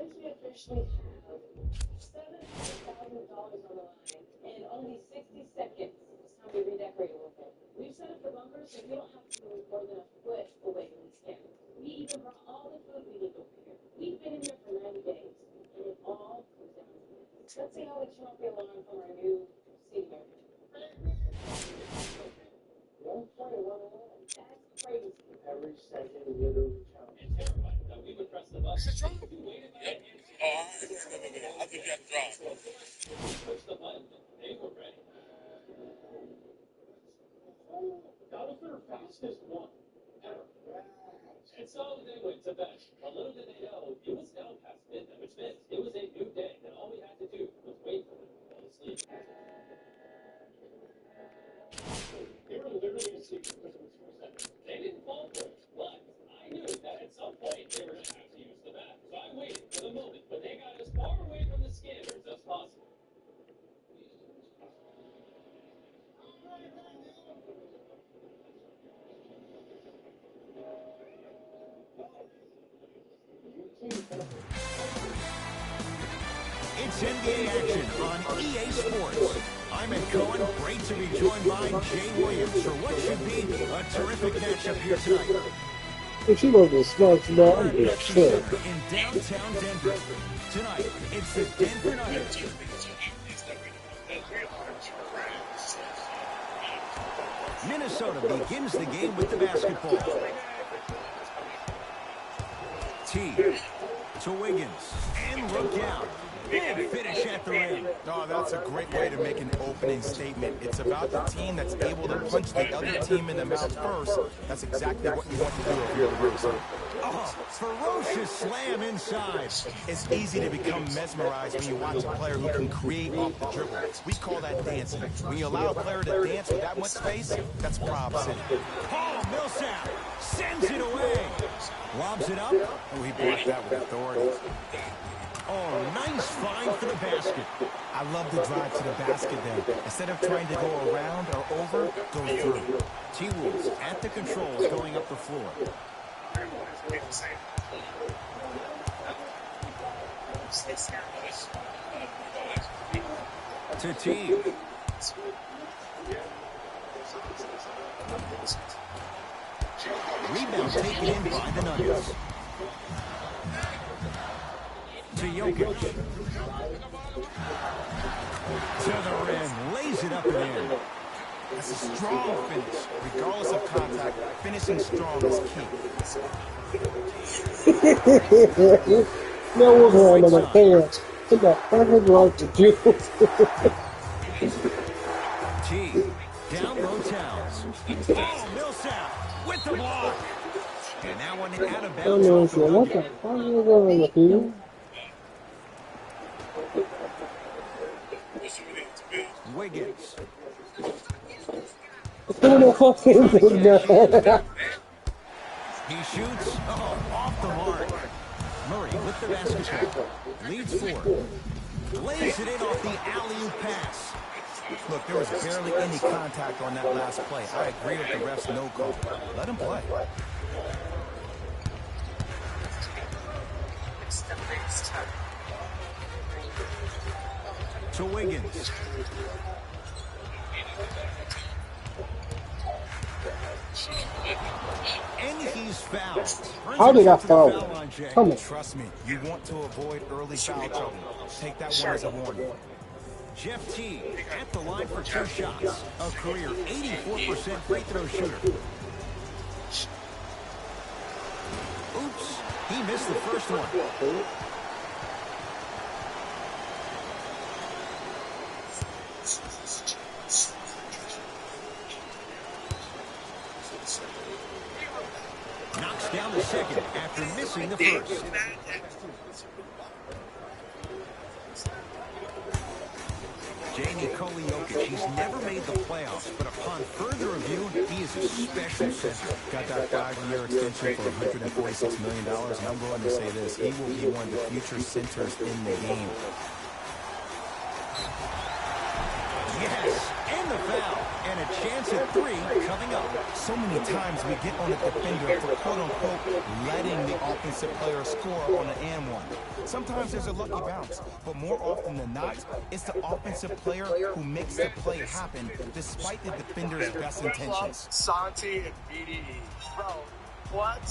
Since we officially have $700,000 on the line in only 60 seconds, it's time to redecorate a little bit. We've set up the bunkers so you don't have to move more than a foot away from the skin. We even brought all the food we need over here. We've been in here for 90 days, and it all comes down to this. Let's see how we turn off the alarm from our new senior. That's crazy. Every second literally counts. And terrified that we would press the button. Is it wrong? If you waited by Yep. Oh, I think you have to drive. If you push the button, they were ready. That was their fastest one ever. And so they went to bed. But little did they know, it was now past midnight, which meant it was a new day, and all we had to do was wait for them to fall asleep. They were literally asleep for 2 seconds. They didn't fall for it, but I knew that at some point they were going to have to use the bath. So I waited for the moment when they got as far away from the scanners as possible. It's NBA action on EA Sports. I'm Ed Cohen. Great to be joined by Jay Williams for what should be a terrific matchup here tonight. If she wasn't as smart as that, I'd be upset. In downtown Denver. Tonight, it's the Denver Nuggets. Minnesota begins the game with the basketball. T to Wiggins. And look out. Big finish at the rim. No, that's a great way to make an opening statement. It's about the team that's able to punch the other team in the mouth first. That's exactly what you want to do if you're the Rams. Oh, ferocious slam inside. It's easy to become mesmerized when you watch a player who can create off the dribble. We call that dancing. When you allow a player to dance with that much space, that's Prob City. Paul Millsap sends it away. Lobs it up. Oh, he blocked that with authority. Oh, nice find for the basket. I love the drive to the basket there. Instead of trying to go around or over, go through. T-Wolves at the controls going up the floor. To T. Rebound taken in by the Nuggets. To Jokic. To the rim. Lays it up and in. That's a strong finish. Regardless of contact, finishing strong is key. No one on my pants. They got perfect right to do. T. Down low Towns. Oh, Millsap with the block. And that one out of bounds. What the fuck are you doing with you? Wiggins. Who the fuck is this? He shoots. Oh, off the mark. Murray with the basketball. Leads four. Lays it in off the alley-oop pass. Look, there was barely any contact on that last play. I agree with the ref's no call. Let him play. To Wiggins. And he's fouled. How did I foul him? Come on. Trust me, you want to avoid early foul trouble. Take that one as a warning. Jeff T. at the line for 2 shots. A career 84% free throw shooter. Oops. He missed the first one. Knocks down the second after missing the first. Nikola Jokic, he's never made the playoffs, but upon further review, he is a special center. Got that 5-year extension for $146 million, and I'm going to say this, he will be one of the future centers in the game. Yes, and the foul. And a chance at 3 coming up. So many times we get on a defender for quote-unquote letting the offensive player score on an and one. Sometimes there's a lucky bounce, but more often than not, it's the offensive player who makes the play happen despite the defender's best intentions. Santi and BDE. Bro, what?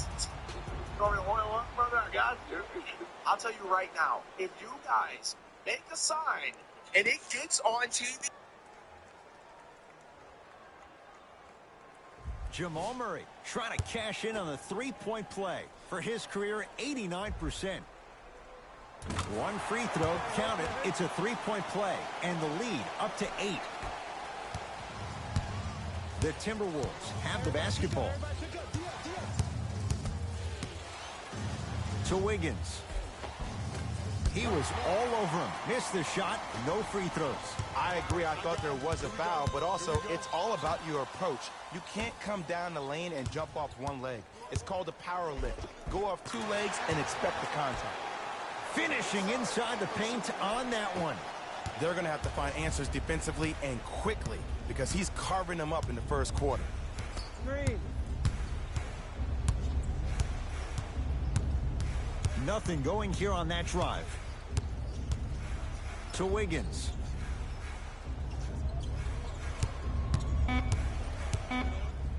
What, brother? I got you. I'll tell you right now, if you guys make a sign and it gets on TV. Jamal Murray trying to cash in on the three-point play for his career 89%. One free throw, count it. It's a three-point play, and the lead up to 8. The Timberwolves have the basketball. To Wiggins. He was all over him. Missed the shot, no free throws. I agree. I thought there was a foul, but also it's all about your approach. You can't come down the lane and jump off one leg. It's called a power lift. Go off 2 legs and expect the contact. Finishing inside the paint on that one. They're going to have to find answers defensively and quickly because he's carving them up in the first quarter. Nothing going here on that drive. To Wiggins.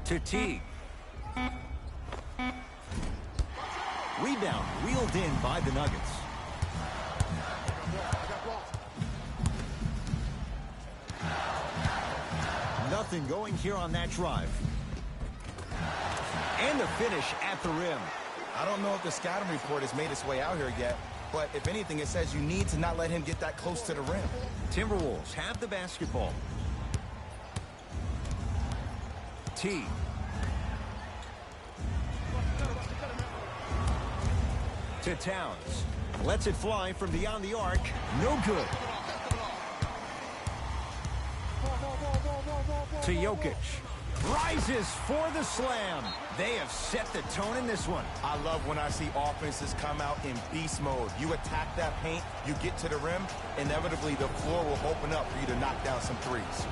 To Teague. Rebound wheeled in by the Nuggets. Nothing going here on that drive. And the finish at the rim. I don't know if the scouting report has made its way out here yet, but if anything, it says you need to not let him get that close to the rim. Timberwolves have the basketball. T. To Towns. Lets it fly from beyond the arc. No good. To Jokic. Rises for the slam. They have set the tone in this one. I love when I see offenses come out in beast mode. You attack that paint, you get to the rim, inevitably the floor will open up for you to knock down some threes.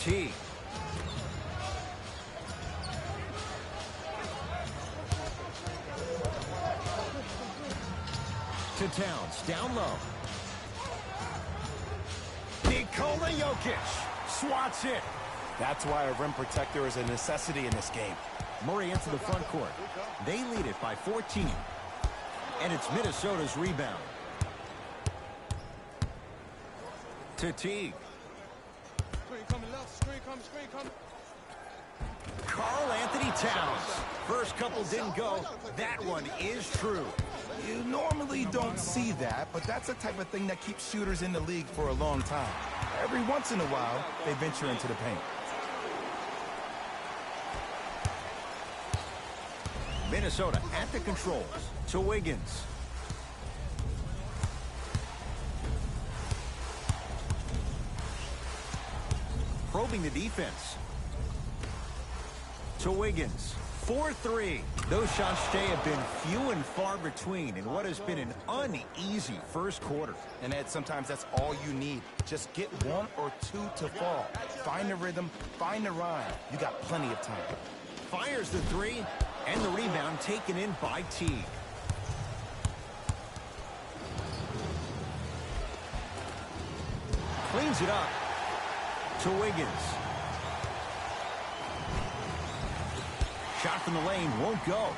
T. To Towns, down low. Nikola Jokic swats it. That's why a rim protector is a necessity in this game. Murray into the front court. They lead it by 14. And it's Minnesota's rebound. To Teague. Karl Anthony Towns. First couple didn't go. That one is true. You normally don't see that, but that's the type of thing that keeps shooters in the league for a long time. Every once in a while, they venture into the paint. Minnesota at the controls. To Wiggins. Probing the defense. To Wiggins. 4-3. Those shots today have been few and far between in what has been an uneasy first quarter. And Ed, sometimes that's all you need. Just get 1 or 2 to fall. Find the rhythm, find the rhyme. You got plenty of time. Fires the 3, and the rebound taken in by Teague. Cleans it up to Wiggins. Shot from the lane won't go.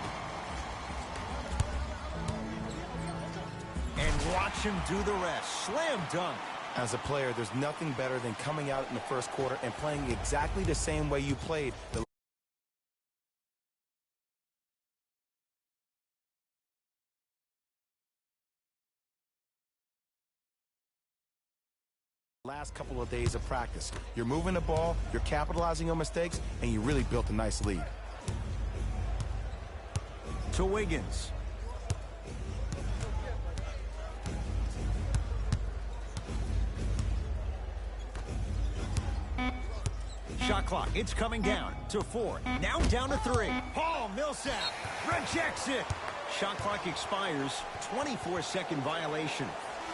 And watch him do the rest. Slam dunk. As a player, there's nothing better than coming out in the first quarter and playing exactly the same way you played the last couple of days of practice. You're moving the ball, you're capitalizing on mistakes, and you really built a nice lead. To Wiggins. Shot clock, it's coming down to 4. Now down to 3. Paul Millsap rejects it. Shot clock expires. 24-second violation.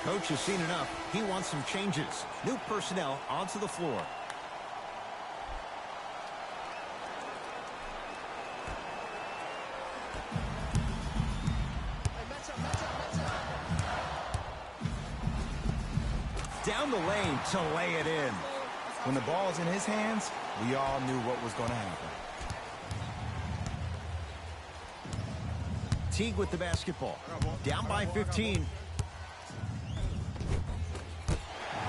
Coach has seen enough. He wants some changes. New personnel onto the floor. Down the lane to lay it in. When the ball is in his hands, we all knew what was going to happen. Teague with the basketball. Down by 15.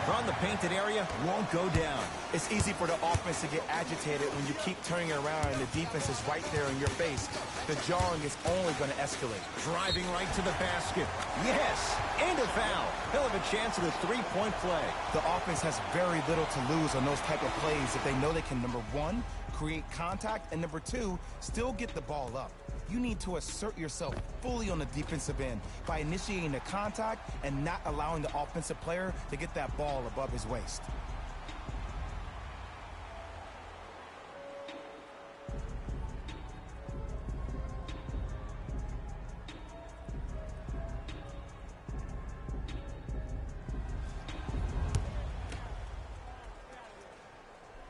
From the painted area, won't go down. It's easy for the offense to get agitated when you keep turning around and the defense is right there in your face. The jarring is only going to escalate. Driving right to the basket. Yes, and a foul. He'll have a chance at a three-point play. The offense has very little to lose on those type of plays if they know they can, number one, create contact, and number two, still get the ball up. You need to assert yourself fully on the defensive end by initiating the contact and not allowing the offensive player to get that ball above his waist.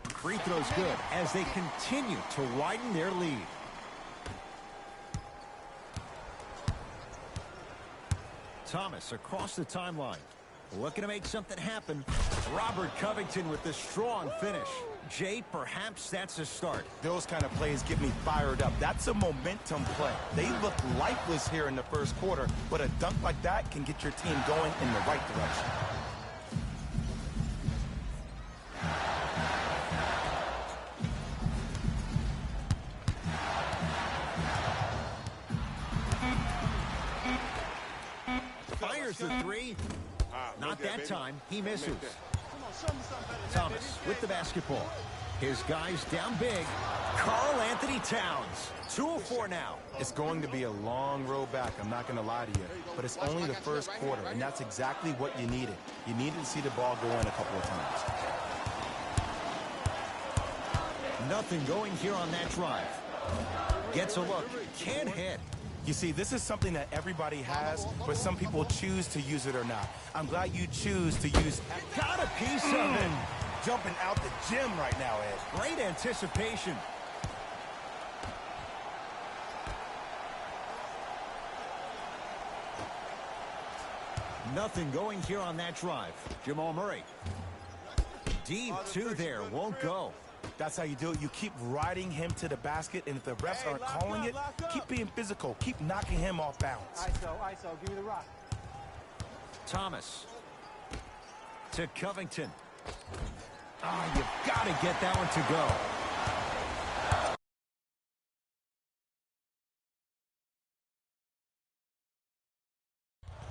Free throw's good as they continue to widen their lead. Thomas across the timeline. Looking to make something happen. Robert Covington with the strong finish. Jay, perhaps that's a start. Those kind of plays get me fired up. That's a momentum play. They look lifeless here in the first quarter, but a dunk like that can get your team going in the right direction. Fires the three. Not that time. He misses. Thomas with the basketball. His guys down big. Karl Anthony Towns. 2 of 4 now. It's going to be a long road back, I'm not going to lie to you. But it's only the first quarter, and that's exactly what you needed. You needed to see the ball go in a couple of times. Nothing going here on that drive. Gets a look. Can't hit. You see, this is something that everybody has, but some people choose to use it or not. I'm glad you choose to use... Got a piece of it. Jumping out the gym right now, Ed. Great anticipation. Nothing going here on that drive. Jamal Murray. Deep 2 there. Won't go. That's how you do it. You keep riding him to the basket, and if the refs aren't calling it, keep being physical. Keep knocking him off balance. ISO, give me the rock. Thomas. To Covington. You've got to get that one to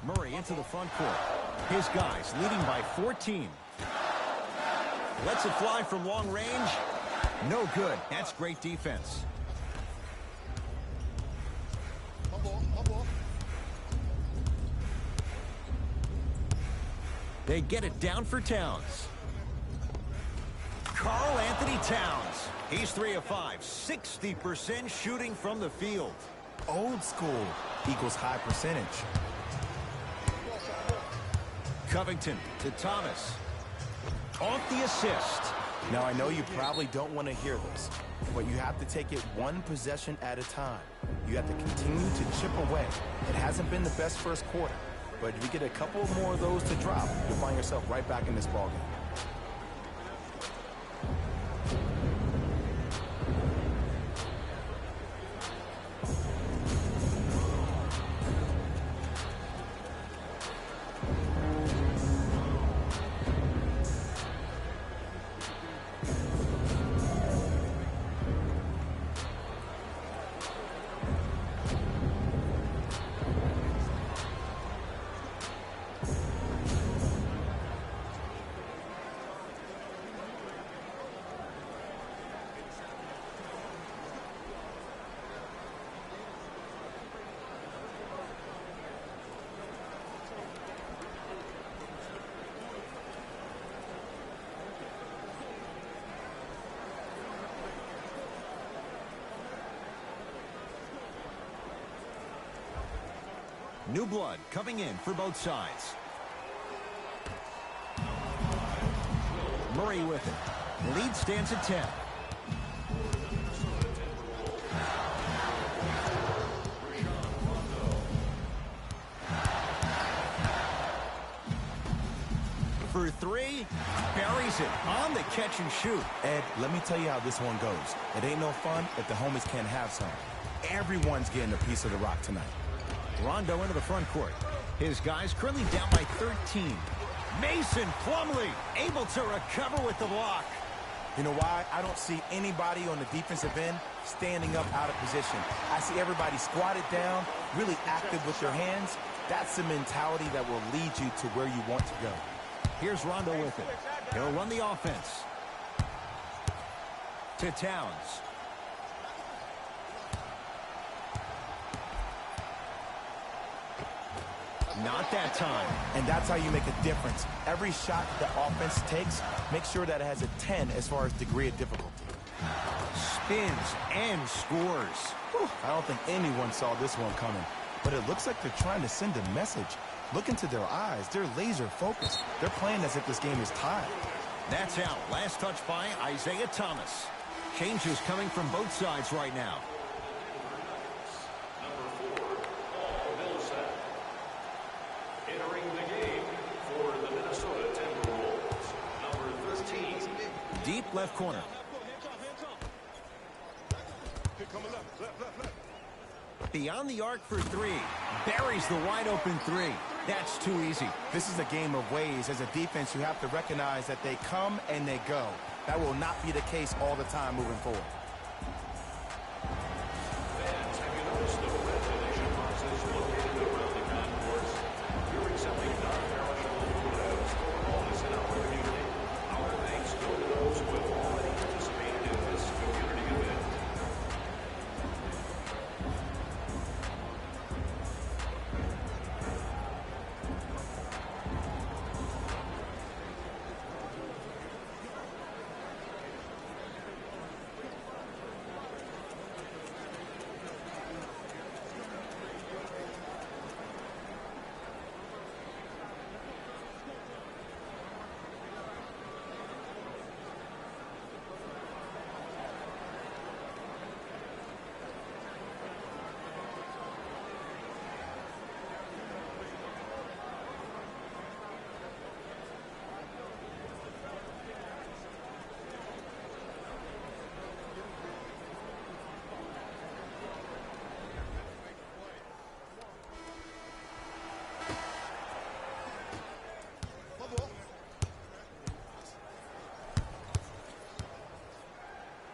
go. Murray into the front court. His guys leading by 14. Lets it fly from long range. No good. That's great defense. They get it down for Towns. Karl Anthony Towns. He's 3 of 5. 60% shooting from the field. Old school equals high percentage. Covington to Thomas. Off the assist. Now, I know you probably don't want to hear this, but you have to take it one possession at a time. You have to continue to chip away. It hasn't been the best first quarter, but if you get a couple more of those to drop, you'll find yourself right back in this ballgame. New blood coming in for both sides. Murray with it. Lead stands at 10. For three, buries it on the catch and shoot. Ed, let me tell you how this one goes. It ain't no fun if the homies can't have some. Everyone's getting a piece of the rock tonight. Rondo into the front court. His guys currently down by 13. Mason Plumlee able to recover with the block. You know why? I don't see anybody on the defensive end standing up out of position. I see everybody squatted down, really active with their hands. That's the mentality that will lead you to where you want to go. Here's Rondo with it. He'll run the offense. To Towns. Not that time. And that's how you make a difference. Every shot the offense takes, make sure that it has a 10 as far as degree of difficulty. Spins and scores. Whew, I don't think anyone saw this one coming. But it looks like they're trying to send a message. Look into their eyes. They're laser focused. They're playing as if this game is tied. That's out. Last touch by Isaiah Thomas. Changes coming from both sides right now. Entering the game for the Minnesota Timberwolves, number 13. Deep left corner. Beyond the arc for three. Buries the wide open three. That's too easy. This is a game of ways. As a defense, you have to recognize that they come and they go. That will not be the case all the time moving forward. Fans, have you noticed the ventilation boxes located around the concourse? You're accepting non-perishable food items for homeless in our community. Our thanks go to those who have already participated in this community event.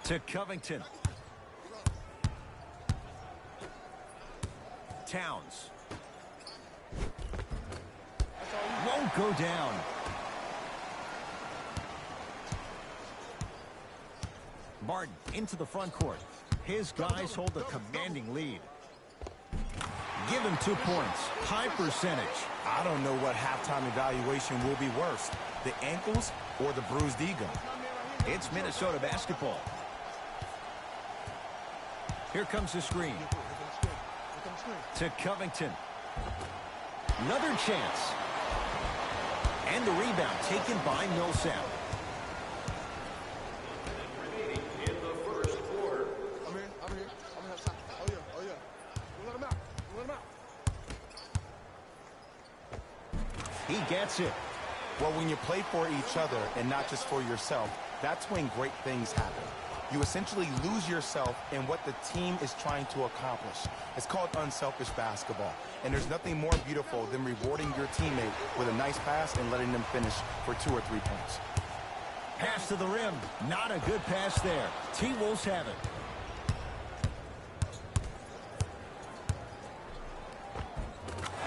To Covington. Towns. Won't go down. Barton into the front court. His guys hold a commanding lead. Give him 2 points. High percentage. I don't know what halftime evaluation will be worse, the ankles or the bruised ego. It's Minnesota basketball. Here comes the screen. To Covington. Another chance. And the rebound taken by Millsap. Remaining in the first quarter. I'm here. I'm gonna have time. Oh yeah. Let him out. He gets it. Well, when you play for each other and not just for yourself, that's when great things happen. You essentially lose yourself in what the team is trying to accomplish. It's called unselfish basketball. And there's nothing more beautiful than rewarding your teammate with a nice pass and letting them finish for 2 or 3 points. Pass to the rim. Not a good pass there. T-Wolves have it.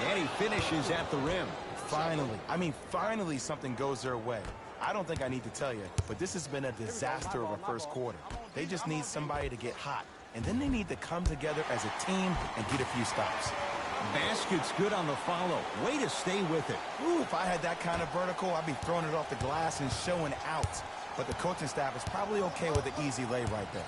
And he finishes at the rim. Finally something goes their way. I don't think I need to tell you, but this has been a disaster of a first quarter. They just need somebody to get hot, and then they need to come together as a team and get a few stops. Basket's good on the follow. Way to stay with it. Ooh, if I had that kind of vertical, I'd be throwing it off the glass and showing out. But the coaching staff is probably okay with the easy lay right there.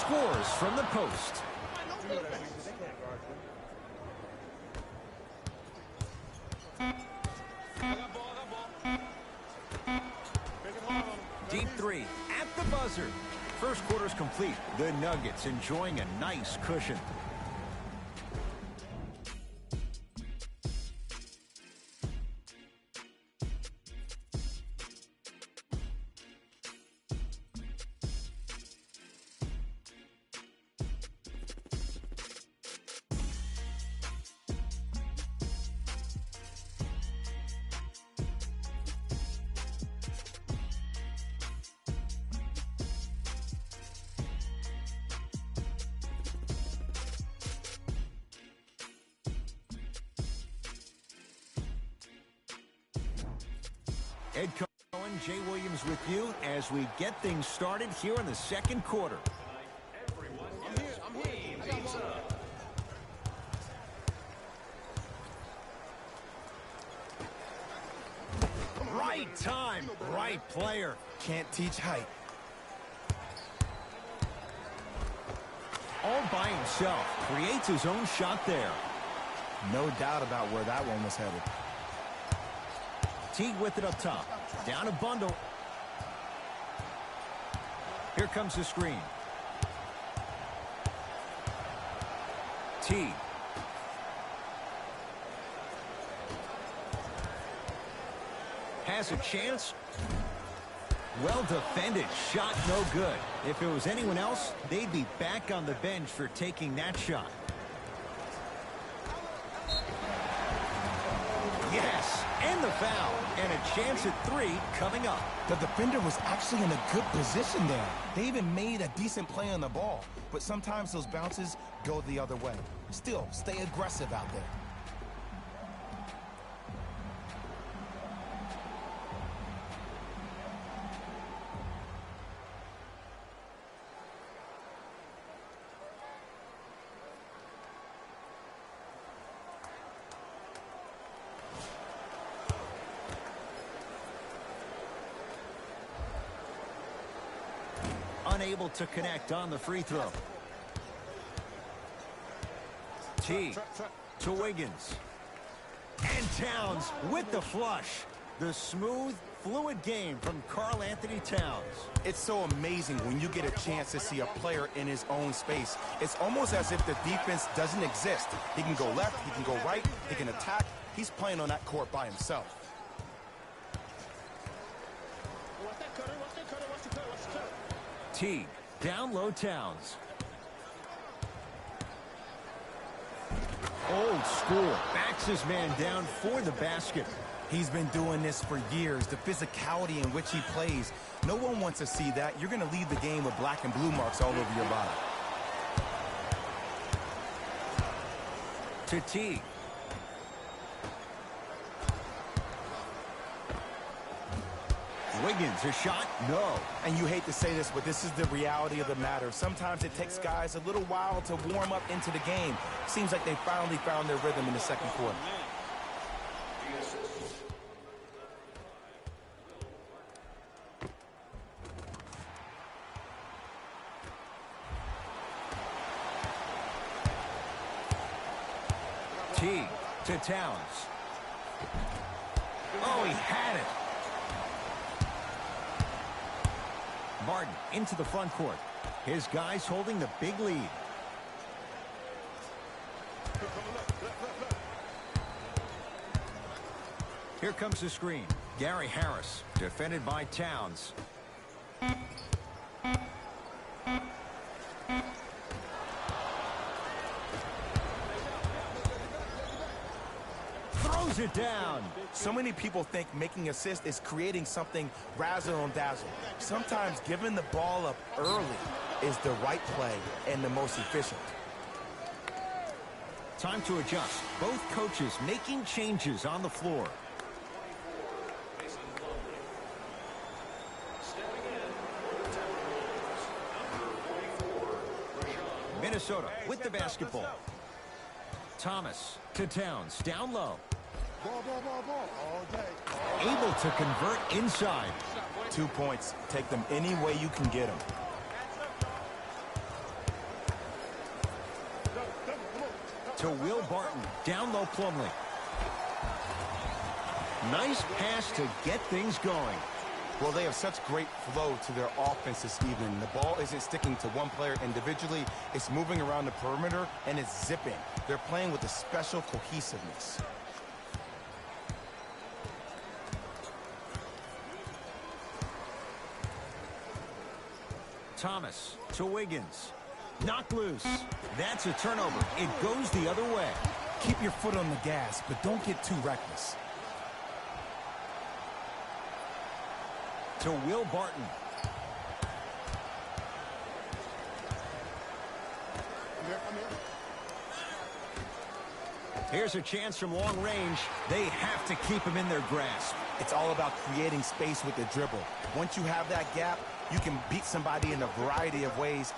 scores from the post. Deep three at the buzzer. First quarter's complete. The Nuggets enjoying a nice cushion. Ed Cohen, Jay Williams with you as we get things started here in the second quarter. Right time, right player. Can't teach height. All by himself, creates his own shot there. No doubt about where that one was headed. Teague with it up top. Down a bundle. Here comes the screen. Teague. Has a chance. Well defended. Shot no good. If it was anyone else, they'd be back on the bench for taking that shot. Yes, and the foul. And a chance at three coming up. The defender was actually in a good position there. They even made a decent play on the ball. But sometimes those bounces go the other way. Still, stay aggressive out there. Unable to connect on the free throw. T to Wiggins. And Towns with the flush. The smooth, fluid game from Karl Anthony Towns. It's so amazing when you get a chance to see a player in his own space. It's almost as if the defense doesn't exist. He can go left, he can go right, he can attack. He's playing on that court by himself. Teague, down low Towns. Old school, backs his man down for the basket. He's been doing this for years. The physicality in which he plays. No one wants to see that. You're going to leave the game with black and blue marks all over your body. To Teague. Wiggins, a shot? No. And you hate to say this, but this is the reality of the matter. Sometimes it takes guys a little while to warm up into the game. Seems like they finally found their rhythm in the second quarter. Teague to Towns. Oh, he had it. Martin into the front court. His guys holding the big lead. Here comes the screen. Gary Harris, defended by Towns. Throws it down. So many people think making assists is creating something razzle and dazzle. Sometimes giving the ball up early is the right play and the most efficient. Time to adjust. Both coaches making changes on the floor. Minnesota with the basketball. Thomas to Towns, down low. Ball all day. Able to convert inside. 2 points. Take them any way you can get them. To Will Barton. Down low Plumlee. Nice pass to get things going. Well, they have such great flow to their offense this evening. The ball isn't sticking to one player individually. It's moving around the perimeter, and it's zipping. They're playing with a special cohesiveness. Thomas to Wiggins. Knocked loose. That's a turnover. It goes the other way. Keep your foot on the gas, but don't get too reckless. To Will Barton. Here's a chance from long range. They have to keep him in their grasp. It's all about creating space with the dribble. Once you have that gap, you can beat somebody in a variety of ways.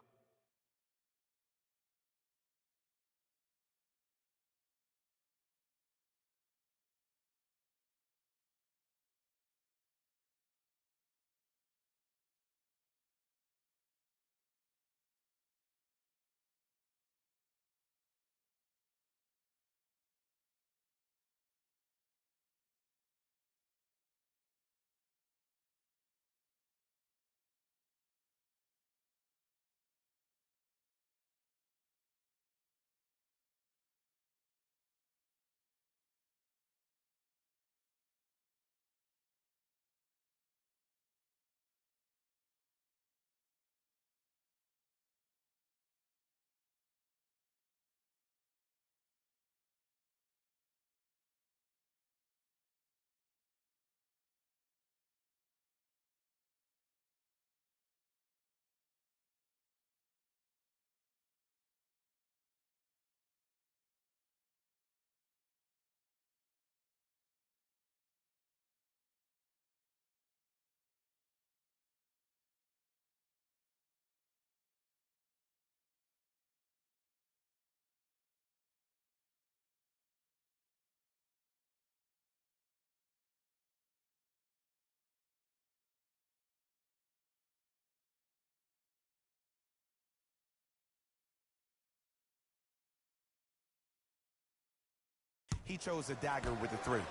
He chose a dagger with the three.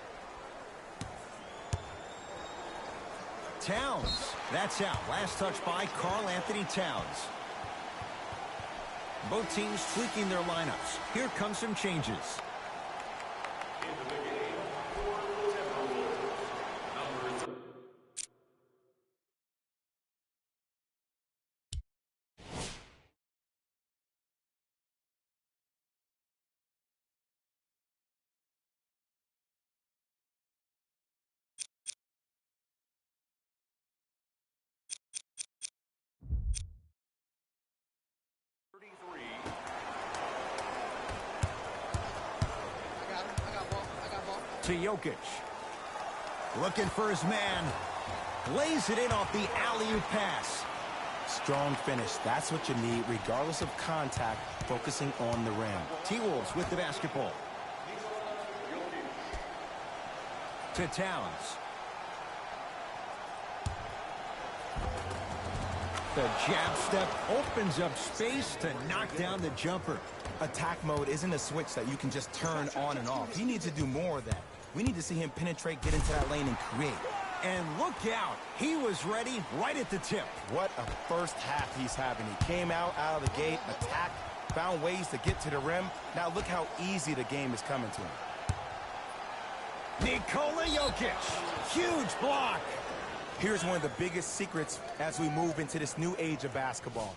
Towns. That's out. Last touch by Karl Anthony Towns. Both teams tweaking their lineups. Here come some changes. Into the game for the Timberwolves, number 3. To Jokic. Looking for his man. Lays it in off the alley-oop pass. Strong finish. That's what you need, regardless of contact, focusing on the rim. T-Wolves with the basketball. To Towns. The jab step opens up space to knock down the jumper. Attack mode isn't a switch that you can just turn on and off. He needs to do more of that. We need to see him penetrate, get into that lane, and create. And look out. He was ready right at the tip. What a first half he's having. He came out of the gate, attacked, found ways to get to the rim. Now look how easy the game is coming to him. Nikola Jokic. Huge block. Here's one of the biggest secrets as we move into this new age of basketball,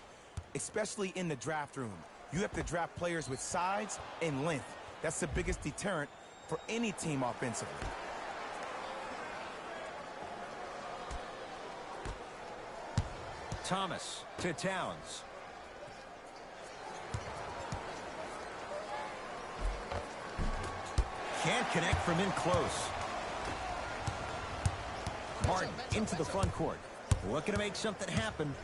especially in the draft room. You have to draft players with size and length. That's the biggest deterrent for any team offensively. Thomas to Towns. Can't connect from in close. Martin into the front court. Looking to make something happen.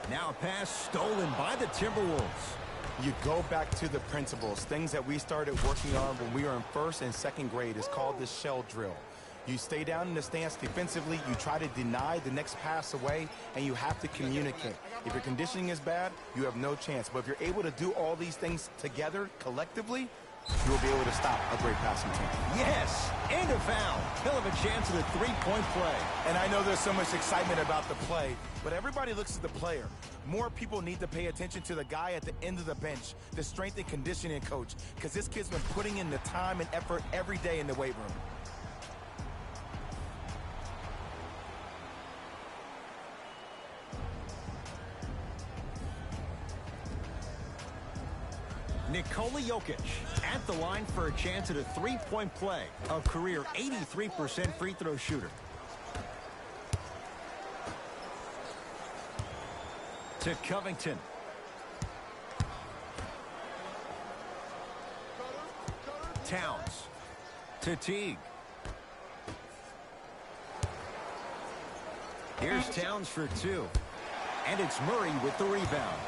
Now a pass stolen by the Timberwolves. You go back to the principles, things that we started working on when we were in first and second grade. Is called the shell drill. You stay down in the stance defensively, you try to deny the next pass away, and you have to communicate. If your conditioning is bad, you have no chance. But if you're able to do all these things together, collectively, you will be able to stop a great passing team. Yes, and a foul. He'll have a chance at a three-point play. And I know there's so much excitement about the play, but everybody looks at the player. More people need to pay attention to the guy at the end of the bench, the strength and conditioning coach, because this kid's been putting in the time and effort every day in the weight room. Nikola Jokic at the line for a chance at a three-point play. A career 83% free throw shooter. To Covington. Towns. To Teague. Here's Towns for two. And it's Murray with the rebound.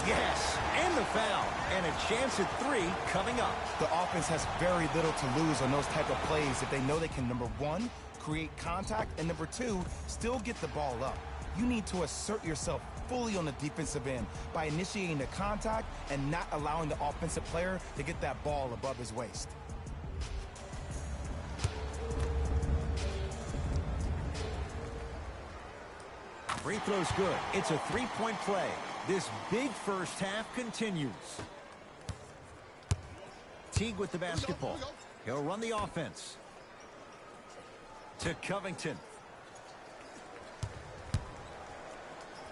Yes, and the foul. And a chance at three coming up. The offense has very little to lose on those type of plays if they know they can, number one, create contact, and number two, still get the ball up. You need to assert yourself fully on the defensive end by initiating the contact and not allowing the offensive player to get that ball above his waist. Free throw's good. It's a three-point play. This big first half continues. Teague with the basketball. He'll run the offense. To Covington.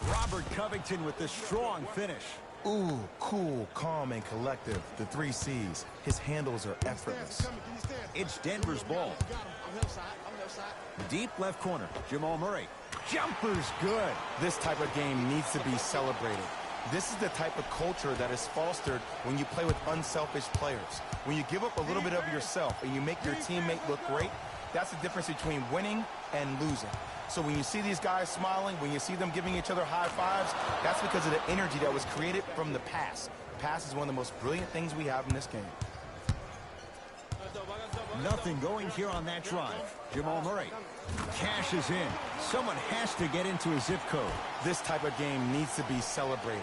Robert Covington with the strong finish. Ooh, cool, calm, and collective. The 3 C's. His handles are effortless. It's Denver's ball. Deep left corner. Jamal Murray. Jumper's good. This type of game needs to be celebrated. This is the type of culture that is fostered when you play with unselfish players. When you give up a little bit of yourself and you make your teammate look great, that's the difference between winning and losing. So when you see these guys smiling, when you see them giving each other high fives, that's because of the energy that was created from the pass. Pass is one of the most brilliant things we have in this game. Nothing going here on that drive. Jamal Murray cashes in. Someone has to get into a zip code. This type of game needs to be celebrated.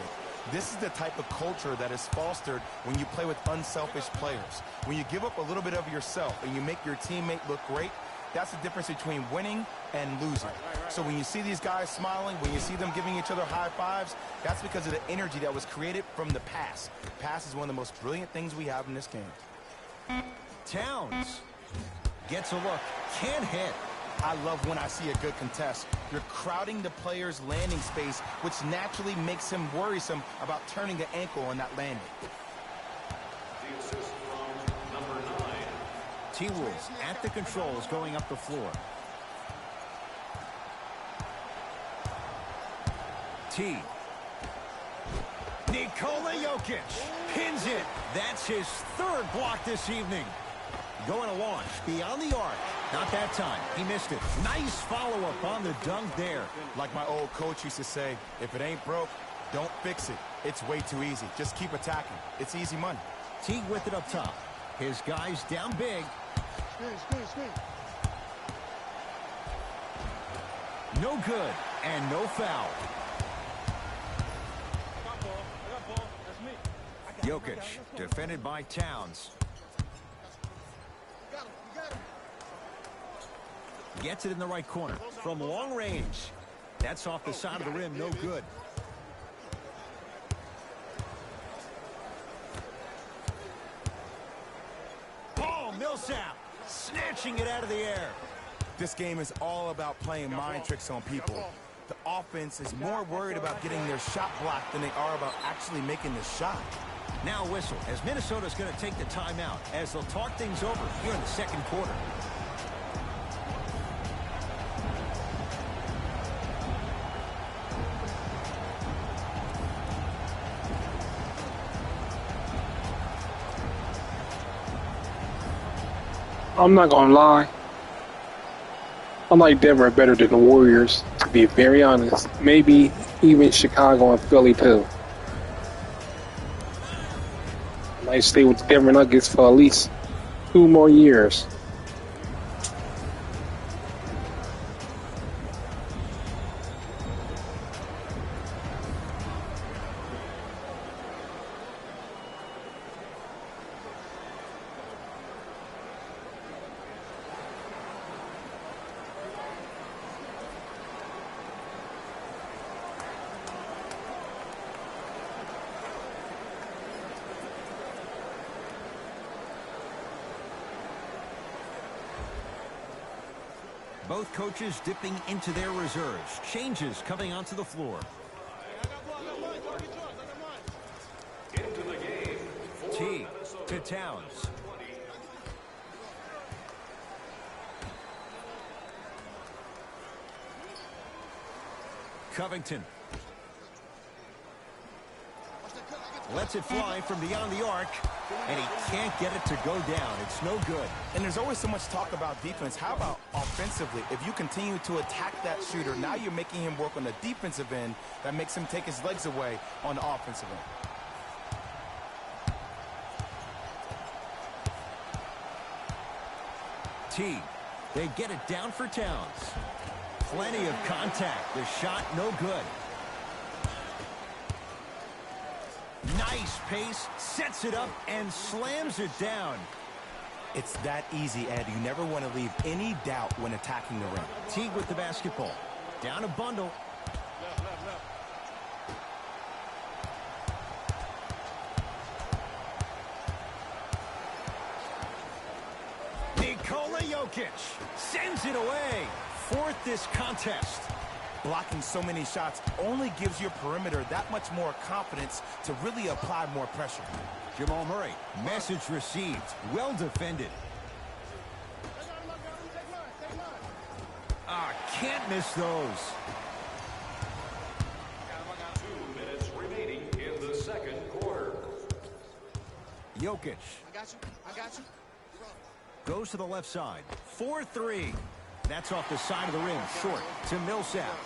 This is the type of culture that is fostered when you play with unselfish players. When you give up a little bit of yourself and you make your teammate look great, that's the difference between winning and losing. So when you see these guys smiling, when you see them giving each other high fives, that's because of the energy that was created from the pass. Pass is one of the most brilliant things we have in this game. Towns gets a look. Can't hit. I love when I see a good contest. You're crowding the player's landing space, which naturally makes him worrisome about turning the ankle on that landing. The assist from number 9. T-Wolves at the controls going up the floor. T. Nikola Jokic pins it. That's his third block this evening. Going to launch beyond the arc. Not that time. He missed it. Nice follow-up on the dunk there. Like my old coach used to say, if it ain't broke, don't fix it. It's way too easy. Just keep attacking. It's easy money. Teague with it up top. His guys down big. Screen. No good and no foul. I got ball. That's me. Jokic defended by Towns. You got him. Gets it in the right corner from long range. That's off the side of the rim. No good. Paul Millsap snatching it out of the air. This game is all about playing mind tricks on people. The offense is more worried about getting their shot blocked than they are about actually making the shot. Now whistle as Minnesota's going to take the timeout as they'll talk things over here in the second quarter. I'm not gonna lie. I like Denver better than the Warriors, to be very honest. Maybe even Chicago and Philly too. Might stay with the Denver Nuggets for at least 2 more years. Both coaches dipping into their reserves. Changes coming onto the floor. Into the game. T to Towns. Covington. Lets it fly from beyond the arc, and he can't get it to go down. It's no good. And there's always so much talk about defense. How about offensively? If you continue to attack that shooter, now you're making him work on the defensive end. That makes him take his legs away on the offensive end. T. They get it down for Towns. Plenty of contact. The shot no good. Nice pace, sets it up, and slams it down. It's that easy, Ed. You never want to leave any doubt when attacking the rim. Teague with the basketball. Down a bundle. Nikola Jokic sends it away. Fourth this contest. Blocking so many shots only gives your perimeter that much more confidence to really apply more pressure. Jamal Murray, message received. Well defended. Can't miss those. 2 minutes remaining in the second quarter. Jokic. I got you. Goes to the left side. 4-3. That's off the side of the rim. Short to Millsap.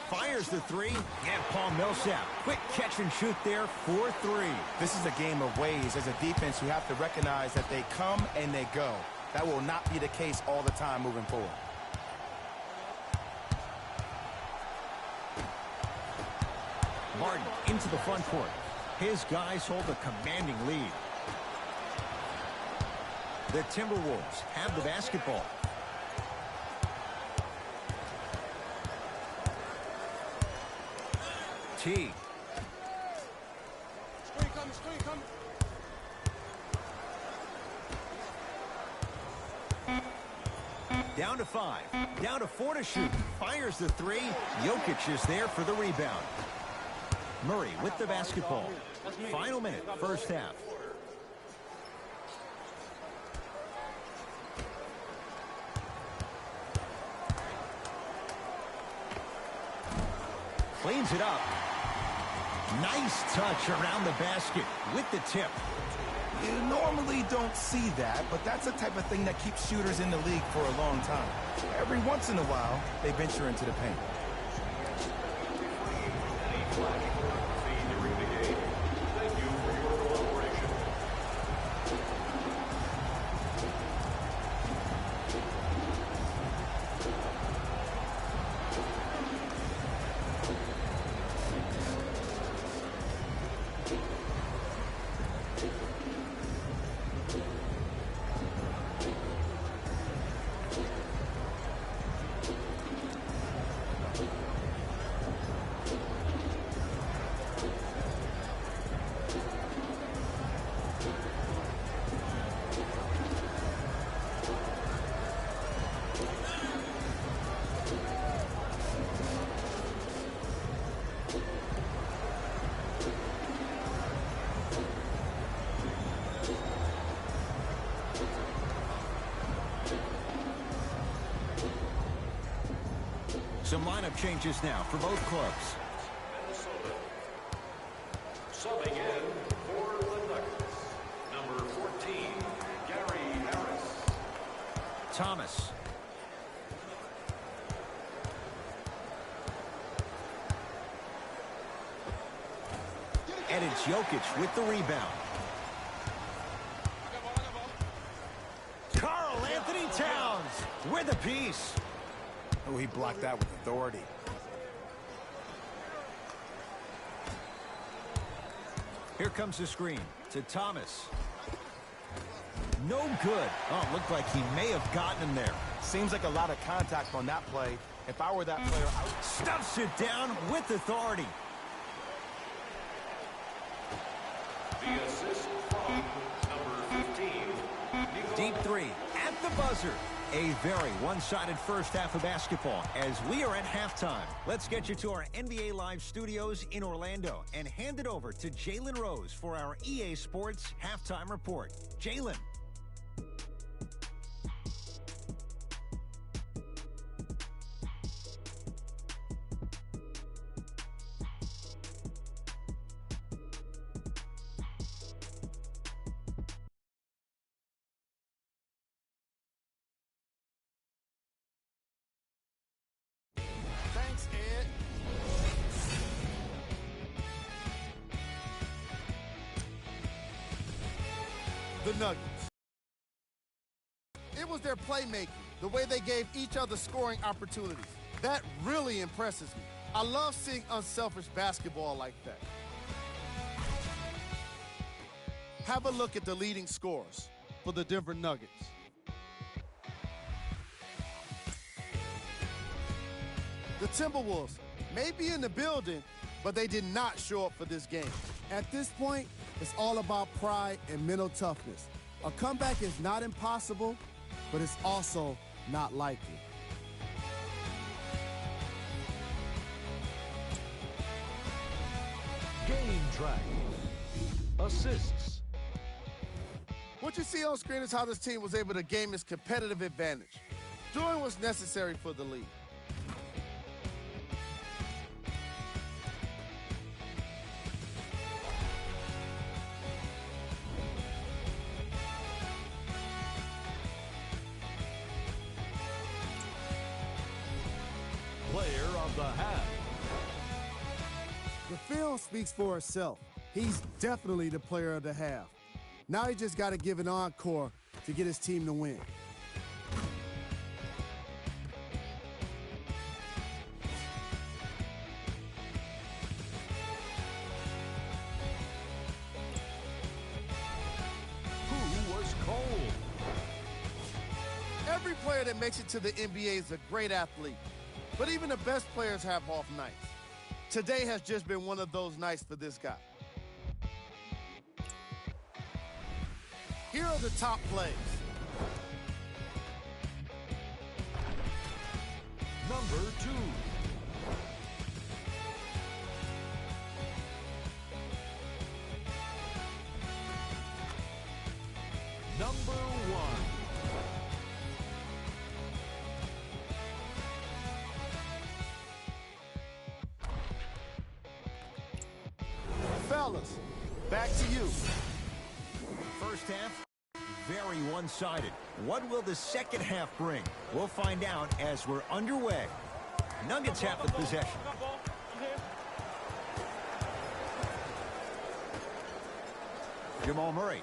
Fires the three. And Paul Millsap. Quick catch and shoot there. 4-3. This is a game of ways. As a defense, you have to recognize that they come and they go. That will not be the case all the time moving forward. Martin into the front court. His guys hold a commanding lead. The Timberwolves have the basketball. T. Screen coming. Down to 5. Down to 4 to shoot. Fires the three. Jokic is there for the rebound. Murray with the basketball. Final minute, first half. Cleans it up. Nice touch around the basket with the tip. You normally don't see that, but that's the type of thing that keeps shooters in the league for a long time. Every once in a while, they venture into the paint. During the game. Thank you for your cooperation. Some lineup changes now for both clubs. Minnesota. Subbing in for the Nuggets. Number 14, Gary Harris. Thomas. And it's Jokic with the rebound. with a piece. Oh, he blocked that with authority. Here comes the screen to Thomas. No good. Oh, it looked like he may have gotten him there. Seems like a lot of contact on that play. If I were that player, I would... Stuffs it down with authority. The assist from number 15. Deep three at the buzzer. A very one-sided first half of basketball as we are at halftime. Let's get you to our NBA Live studios in Orlando and hand it over to Jalen Rose for our EA Sports halftime report. Jalen. Thanks, Ed. The Nuggets. It was their playmaking, the way they gave each other scoring opportunities. That really impresses me. I love seeing unselfish basketball like that. Have a look at the leading scorers for the Denver Nuggets. The Timberwolves may be in the building, but they did not show up for this game. At this point, it's all about pride and mental toughness. A comeback is not impossible, but it's also not likely. Game track. Assists. What you see on screen is how this team was able to gain its competitive advantage, doing what's necessary for the lead. Player of the half. The film speaks for itself. He's definitely the player of the half. Now he just got to give an encore to get his team to win. Who was cold? Every player that makes it to the NBA is a great athlete, but even the best players have off nights. Today has just been one of those nights for this guy. Here are the top plays. Number 2. Number 1. Fellas, back to you. First half, very one-sided. What will the second half bring? We'll find out as we're underway. Nuggets have the possession. Jamal Murray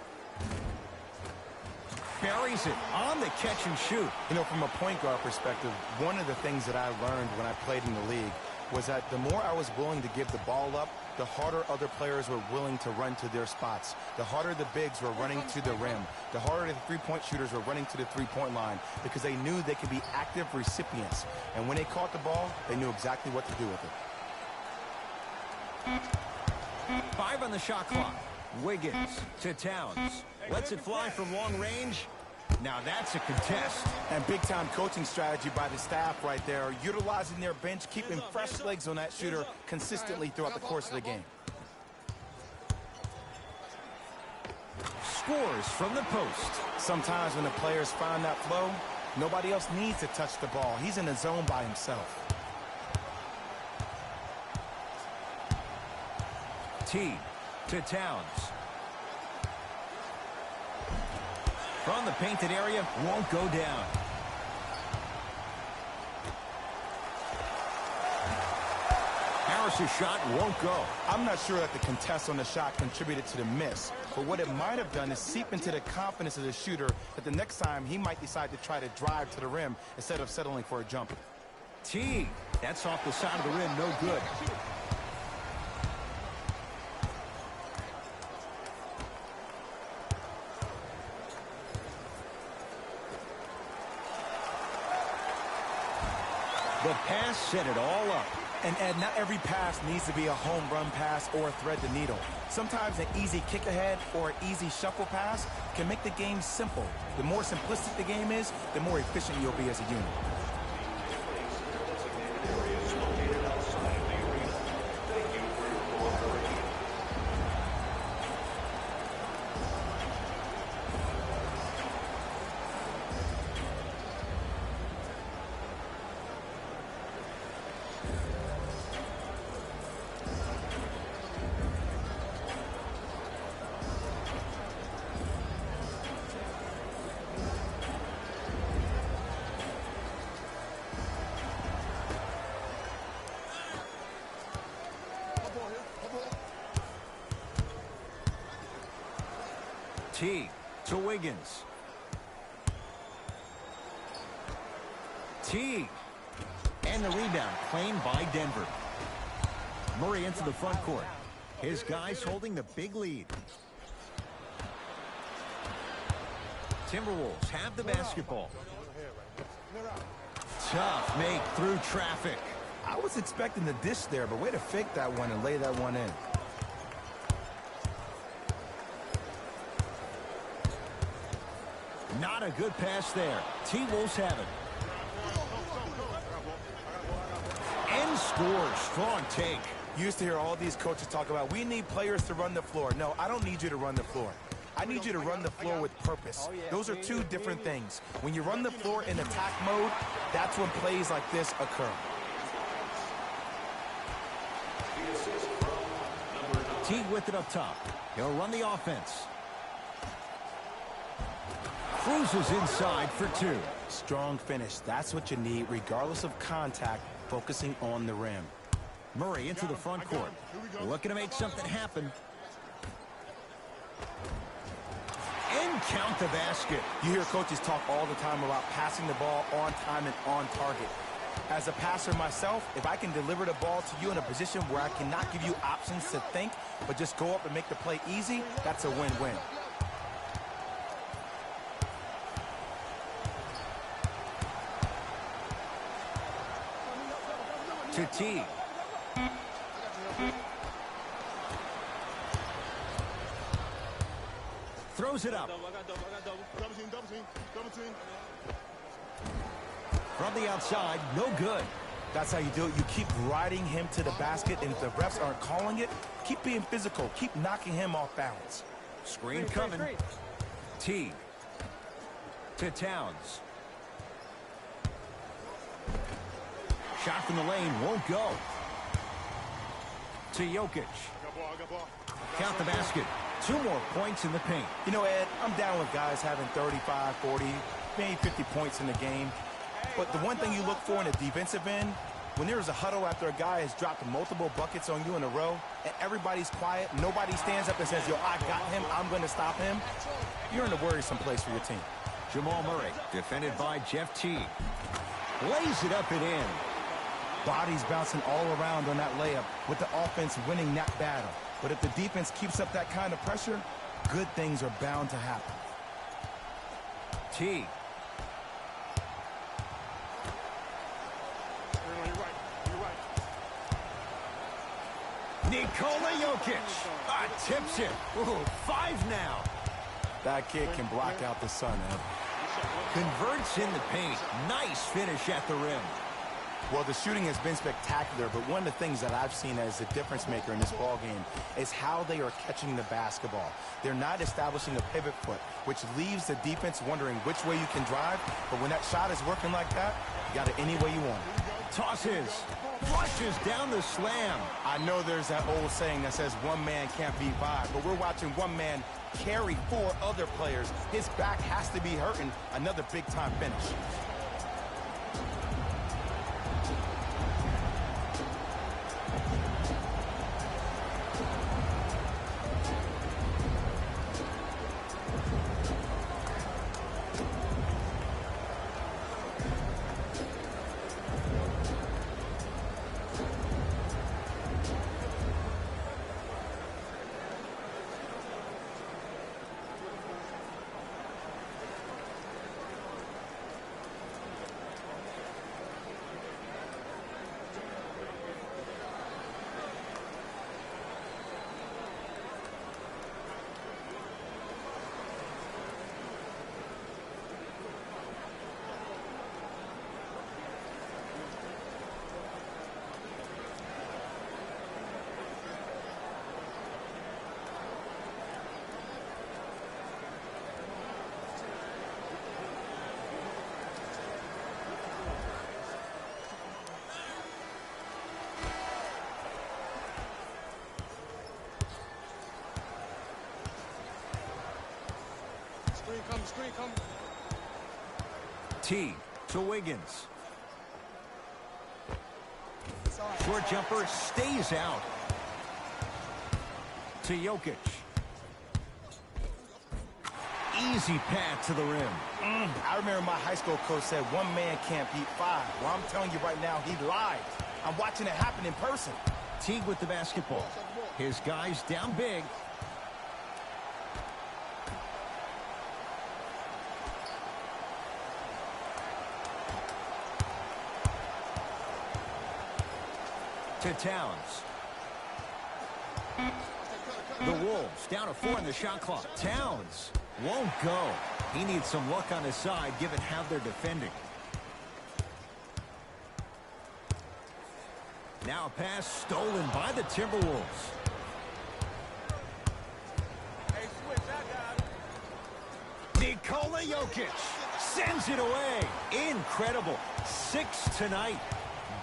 buries it on the catch and shoot. You know, from a point guard perspective, one of the things that I learned when I played in the league was that the more I was willing to give the ball up, the harder other players were willing to run to their spots. The harder the bigs were running to the rim. The harder the three-point shooters were running to the three-point line because they knew they could be active recipients. And when they caught the ball, they knew exactly what to do with it. 5 on the shot clock. Wiggins to Towns. Lets it fly from long range. Now that's a contest. And big-time coaching strategy by the staff right there, utilizing their bench, keeping fresh legs on that shooter consistently throughout the course of the game. Scores from the post. Sometimes when the players find that flow, nobody else needs to touch the ball. He's in the zone by himself. T to Towns. From the painted area, won't go down. Forces shot won't go. I'm not sure that the contest on the shot contributed to the miss, but what it might have done is seep into the confidence of the shooter that the next time he might decide to try to drive to the rim instead of settling for a jumper. T. That's off the side of the rim, no good. The pass set it all up. And Ed, not every pass needs to be a home run pass or thread the needle. Sometimes an easy kick ahead or an easy shuffle pass can make the game simple. The more simplistic the game is, the more efficient you'll be as a unit. T to Wiggins. T. And the rebound claimed by Denver. Murray into the front court. His guys holding the big lead. Timberwolves have the basketball. Tough make through traffic. I was expecting the dish there, but way to fake that one and lay that one in. Not a good pass there. T-Wolves have it. And scores. Strong take. You used to hear all these coaches talk about, we need players to run the floor. No, I don't need you to run the floor. I need you to run the floor with purpose. Those are two different things. When you run the floor in attack mode, that's when plays like this occur. T with it up top. He'll run the offense. Cruises inside for two. Strong finish. That's what you need, regardless of contact, focusing on the rim. Murray into the front court. Looking to make something happen. And count the basket. You hear coaches talk all the time about passing the ball on time and on target. As a passer myself, if I can deliver the ball to you in a position where I cannot give you options to think, but just go up and make the play easy, that's a win-win. To T. Throws it up. From the outside, no good. That's how you do it. You keep riding him to the basket, and if the refs aren't calling it, keep being physical. Keep knocking him off balance. Screen coming. T. To Towns. Shot from the lane won't go. To Jokic. Count the basket. 2 more points in the paint. You know, Ed, I'm down with guys having 35, 40, maybe 50 points in the game. But the one thing you look for in a defensive end, when there's a huddle after a guy has dropped multiple buckets on you in a row, and everybody's quiet, nobody stands up and says, yo, I got him, I'm going to stop him, you're in a worrisome place for your team. Jamal Murray, defended by Jeff T. Lays it up and in. Bodies bouncing all around on that layup with the offense winning that battle. But if the defense keeps up that kind of pressure, good things are bound to happen. T. Nikola Jokic tips it. Ooh, 5 now. That kid can block out the sun, Ed. Converts in the paint. Nice finish at the rim. Well, the shooting has been spectacular, but one of the things that I've seen as the difference maker in this ballgame is how they are catching the basketball. They're not establishing a pivot foot, which leaves the defense wondering which way you can drive, but when that shot is working like that, you got it any way you want it. Tosses. Flushes down the slam. I know there's that old saying that says one man can't beat 5, but we're watching one man carry 4 other players. His back has to be hurting. Another big-time finish. T to Wiggins. Short jumper stays out. To Jokic. Easy path to the rim. I remember my high school coach said one man can't beat five. Well, I'm telling you right now, he lied. I'm watching it happen in person. Teague with the basketball. His guys down big. To Towns. The Wolves down to 4 in the shot clock. Towns won't go. He needs some luck on his side given how they're defending. Now a pass stolen by the Timberwolves. Nikola Jokic sends it away. Incredible. 6 tonight.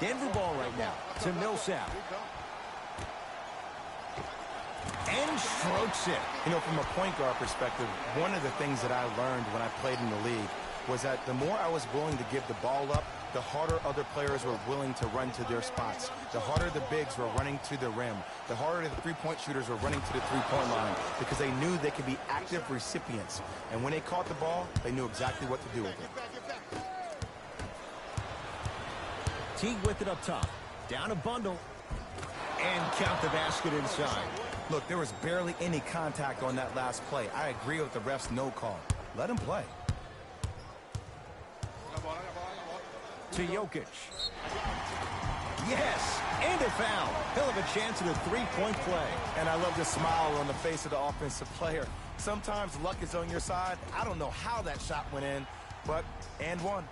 Denver ball right now to Millsap. And strokes it. You know, from a point guard perspective, one of the things that I learned when I played in the league was that the more I was willing to give the ball up, the harder other players were willing to run to their spots. The harder the bigs were running to the rim. The harder the three-point shooters were running to the three-point line because they knew they could be active recipients. And when they caught the ball, they knew exactly what to do with it. Teague with it up top. Down a bundle. And count the basket inside. Look, there was barely any contact on that last play. I agree with the ref's no call. Let him play. To Jokic. Yes, and a foul. He'll have a chance at a three-point play. And I love the smile on the face of the offensive player. Sometimes luck is on your side. I don't know how that shot went in, but and one.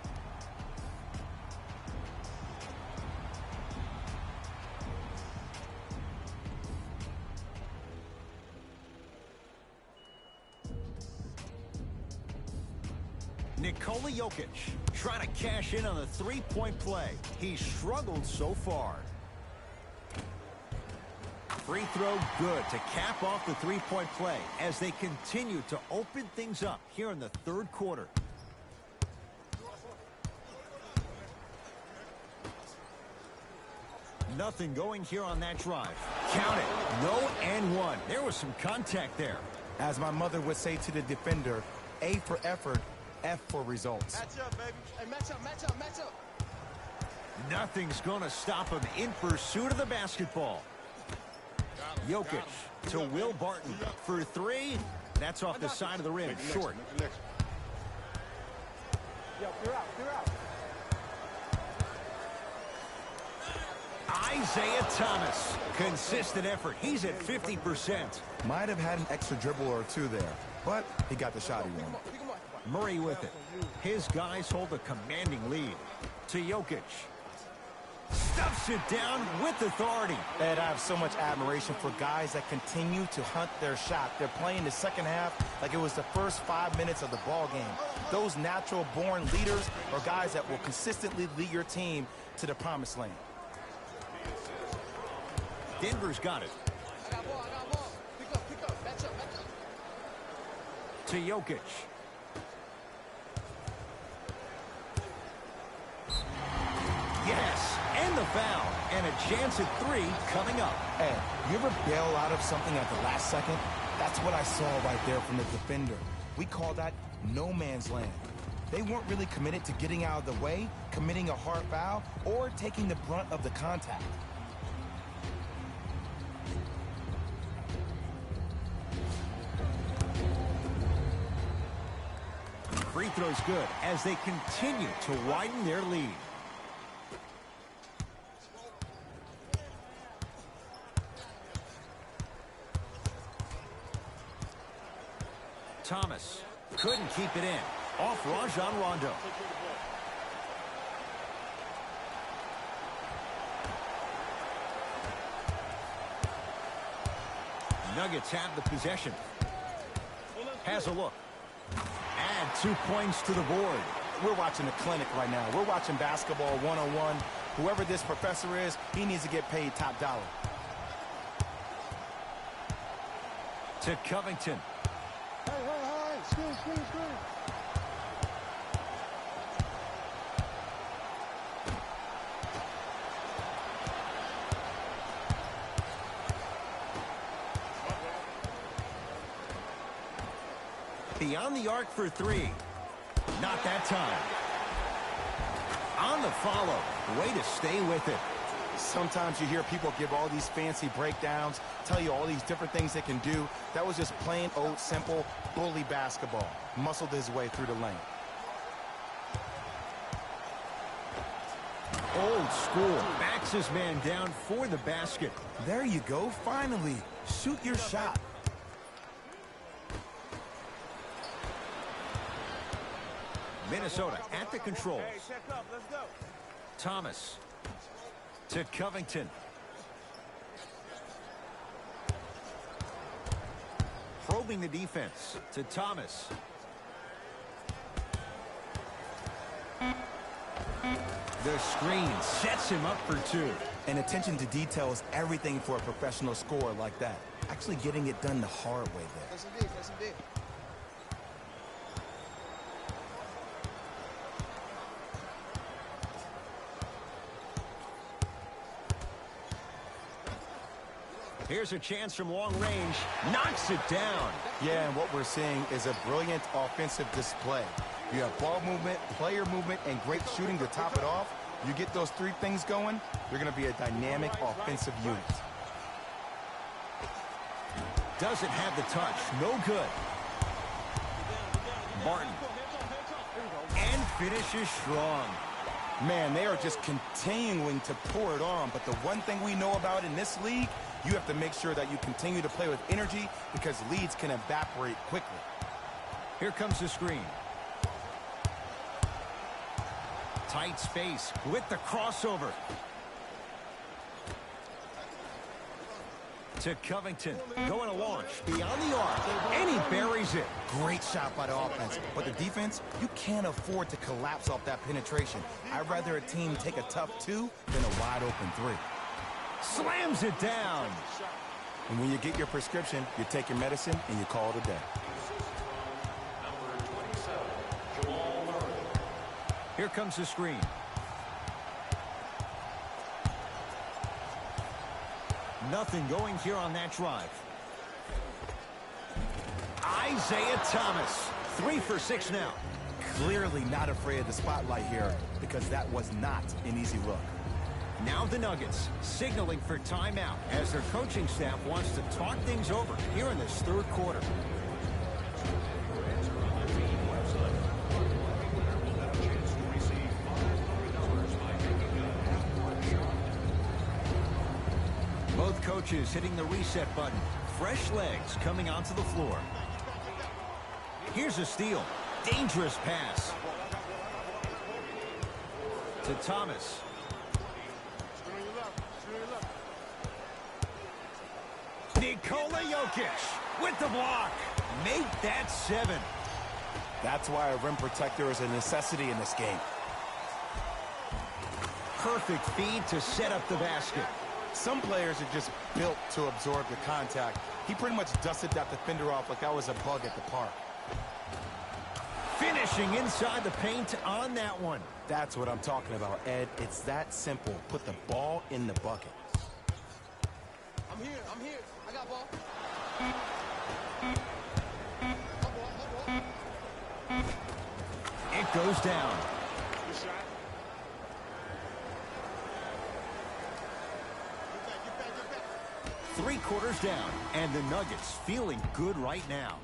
Nikola Jokic trying to cash in on the three-point play. He's struggled so far. Free throw good to cap off the three-point play as they continue to open things up here in the third quarter. Nothing going here on that drive. Count it. No and one. There was some contact there. As my mother would say to the defender, A for effort, F for results. Match up, baby. Hey, match up, match up, match up. Nothing's going to stop him in pursuit of the basketball. Jokic to Will Barton for three. That's off the side of the rim, short. Isaiah Thomas. Consistent effort. He's at 50%. Might have had an extra dribble or two there, but he got the shot he wanted. Murray with it. His guys hold a commanding lead. To Jokic. Stuffs it down with authority. Ed, I have so much admiration for guys that continue to hunt their shot. They're playing the second half like it was the first 5 minutes of the ball game. Those natural-born leaders are guys that will consistently lead your team to the promised land. Denver's got it. I got ball. Pick up. Match up. To Jokic. Yes, and the foul. And a chance at three coming up. Ed, you ever bail out of something at the last second? That's what I saw right there from the defender. We call that no man's land. They weren't really committed to getting out of the way, committing a hard foul, or taking the brunt of the contact. Free throw's good as they continue to widen their lead. Thomas couldn't keep it in. Off Rajon Rondo. Nuggets have the possession. Has a look. Add 2 points to the board. We're watching a clinic right now. We're watching basketball one-on-one. Whoever this professor is, he needs to get paid top dollar. To Covington. Beyond the arc for three. Not that time. On the follow. Way to stay with it. Sometimes you hear people give all these fancy breakdowns, tell you all these different things they can do. That was just plain old simple bully basketball. Muscled his way through the lane. Old school. Backs his man down for the basket. There you go. Finally. Shoot your shot. Minnesota at the controls. Thomas to Covington. Probing the defense to Thomas. The screen sets him up for two. And attention to detail is everything for a professional scorer like that. Actually getting it done the hard way there. Yes, indeed. Yes, indeed. Here's a chance from long range. Knocks it down. Yeah, and what we're seeing is a brilliant offensive display. You have ball movement, player movement, and great shooting to top it off. You get those three things going, you're going to be a dynamic offensive unit. Doesn't have the touch. No good. Martin. And finishes strong. Man, they are just continuing to pour it on. But the one thing we know about in this league, you have to make sure that you continue to play with energy because leads can evaporate quickly. Here comes the screen. Tight space with the crossover. To Covington. Going to launch beyond the arc. And he buries it. Great shot by the offense. But the defense, you can't afford to collapse off that penetration. I'd rather a team take a tough two than a wide open three. Slams it down. And when you get your prescription, you take your medicine and you call it a day. Here comes the screen. Nothing going here on that drive. Isaiah Thomas. 3 for 6 now. Clearly not afraid of the spotlight here because that was not an easy look. Now the Nuggets signaling for timeout as their coaching staff wants to talk things over here in this third quarter. Both coaches hitting the reset button. Fresh legs coming onto the floor. Here's a steal. Dangerous pass. To Thomas. Nikola Jokic with the block. Make that 7. That's why a rim protector is a necessity in this game. Perfect feed to set up the basket. Some players are just built to absorb the contact. He pretty much dusted that defender off like that was a bug at the park. Finishing inside the paint on that one. That's what I'm talking about, Ed. It's that simple. Put the ball in the bucket. I'm here. I got ball. It goes down. Good shot. Get back. 3 quarters down, and the Nuggets feeling good right now.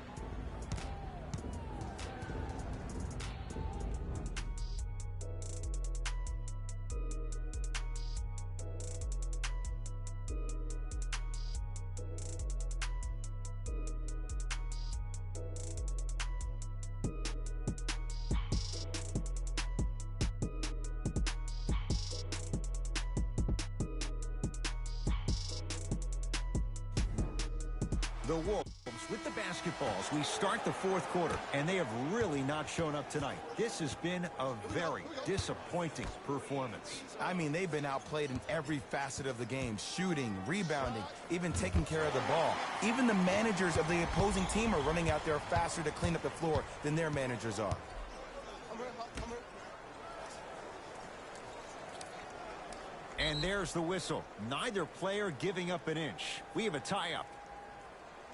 The Wolves with the basketballs. We start the fourth quarter, and they have really not shown up tonight. This has been a very disappointing performance. I mean, they've been outplayed in every facet of the game. Shooting, rebounding, even taking care of the ball. Even the managers of the opposing team are running out there faster to clean up the floor than their managers are. And there's the whistle. Neither player giving up an inch. We have a tie-up.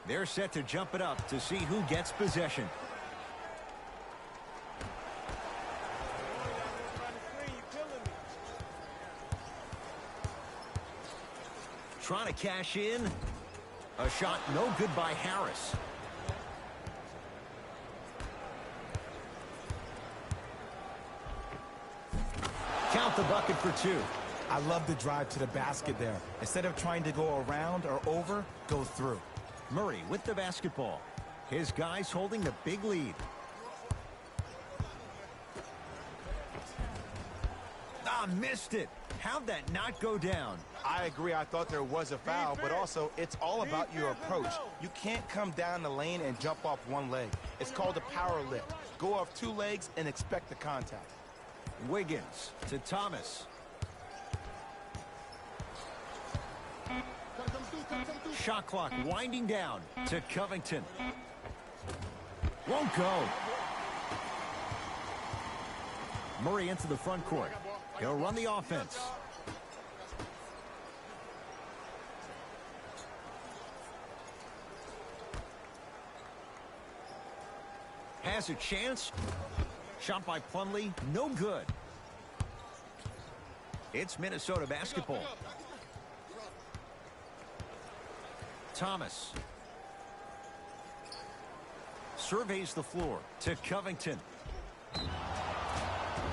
They're set to jump it up to see who gets possession. Trying to cash in. A shot no good by Harris. Count the bucket for two. I love the drive to the basket there. Instead of trying to go around or over, go through. Murray with the basketball. His guys holding the big lead. Missed it. How'd that not go down? I agree. I thought there was a foul, but also it's all about your approach. You can't come down the lane and jump off one leg. It's called a power lift. Go off two legs and expect the contact. Wiggins to Thomas. Shot clock winding down to Covington. Won't go. Murray into the front court. He'll run the offense. Has a chance. Shot by Plumlee. No good. It's Minnesota basketball. Thomas surveys the floor to Covington.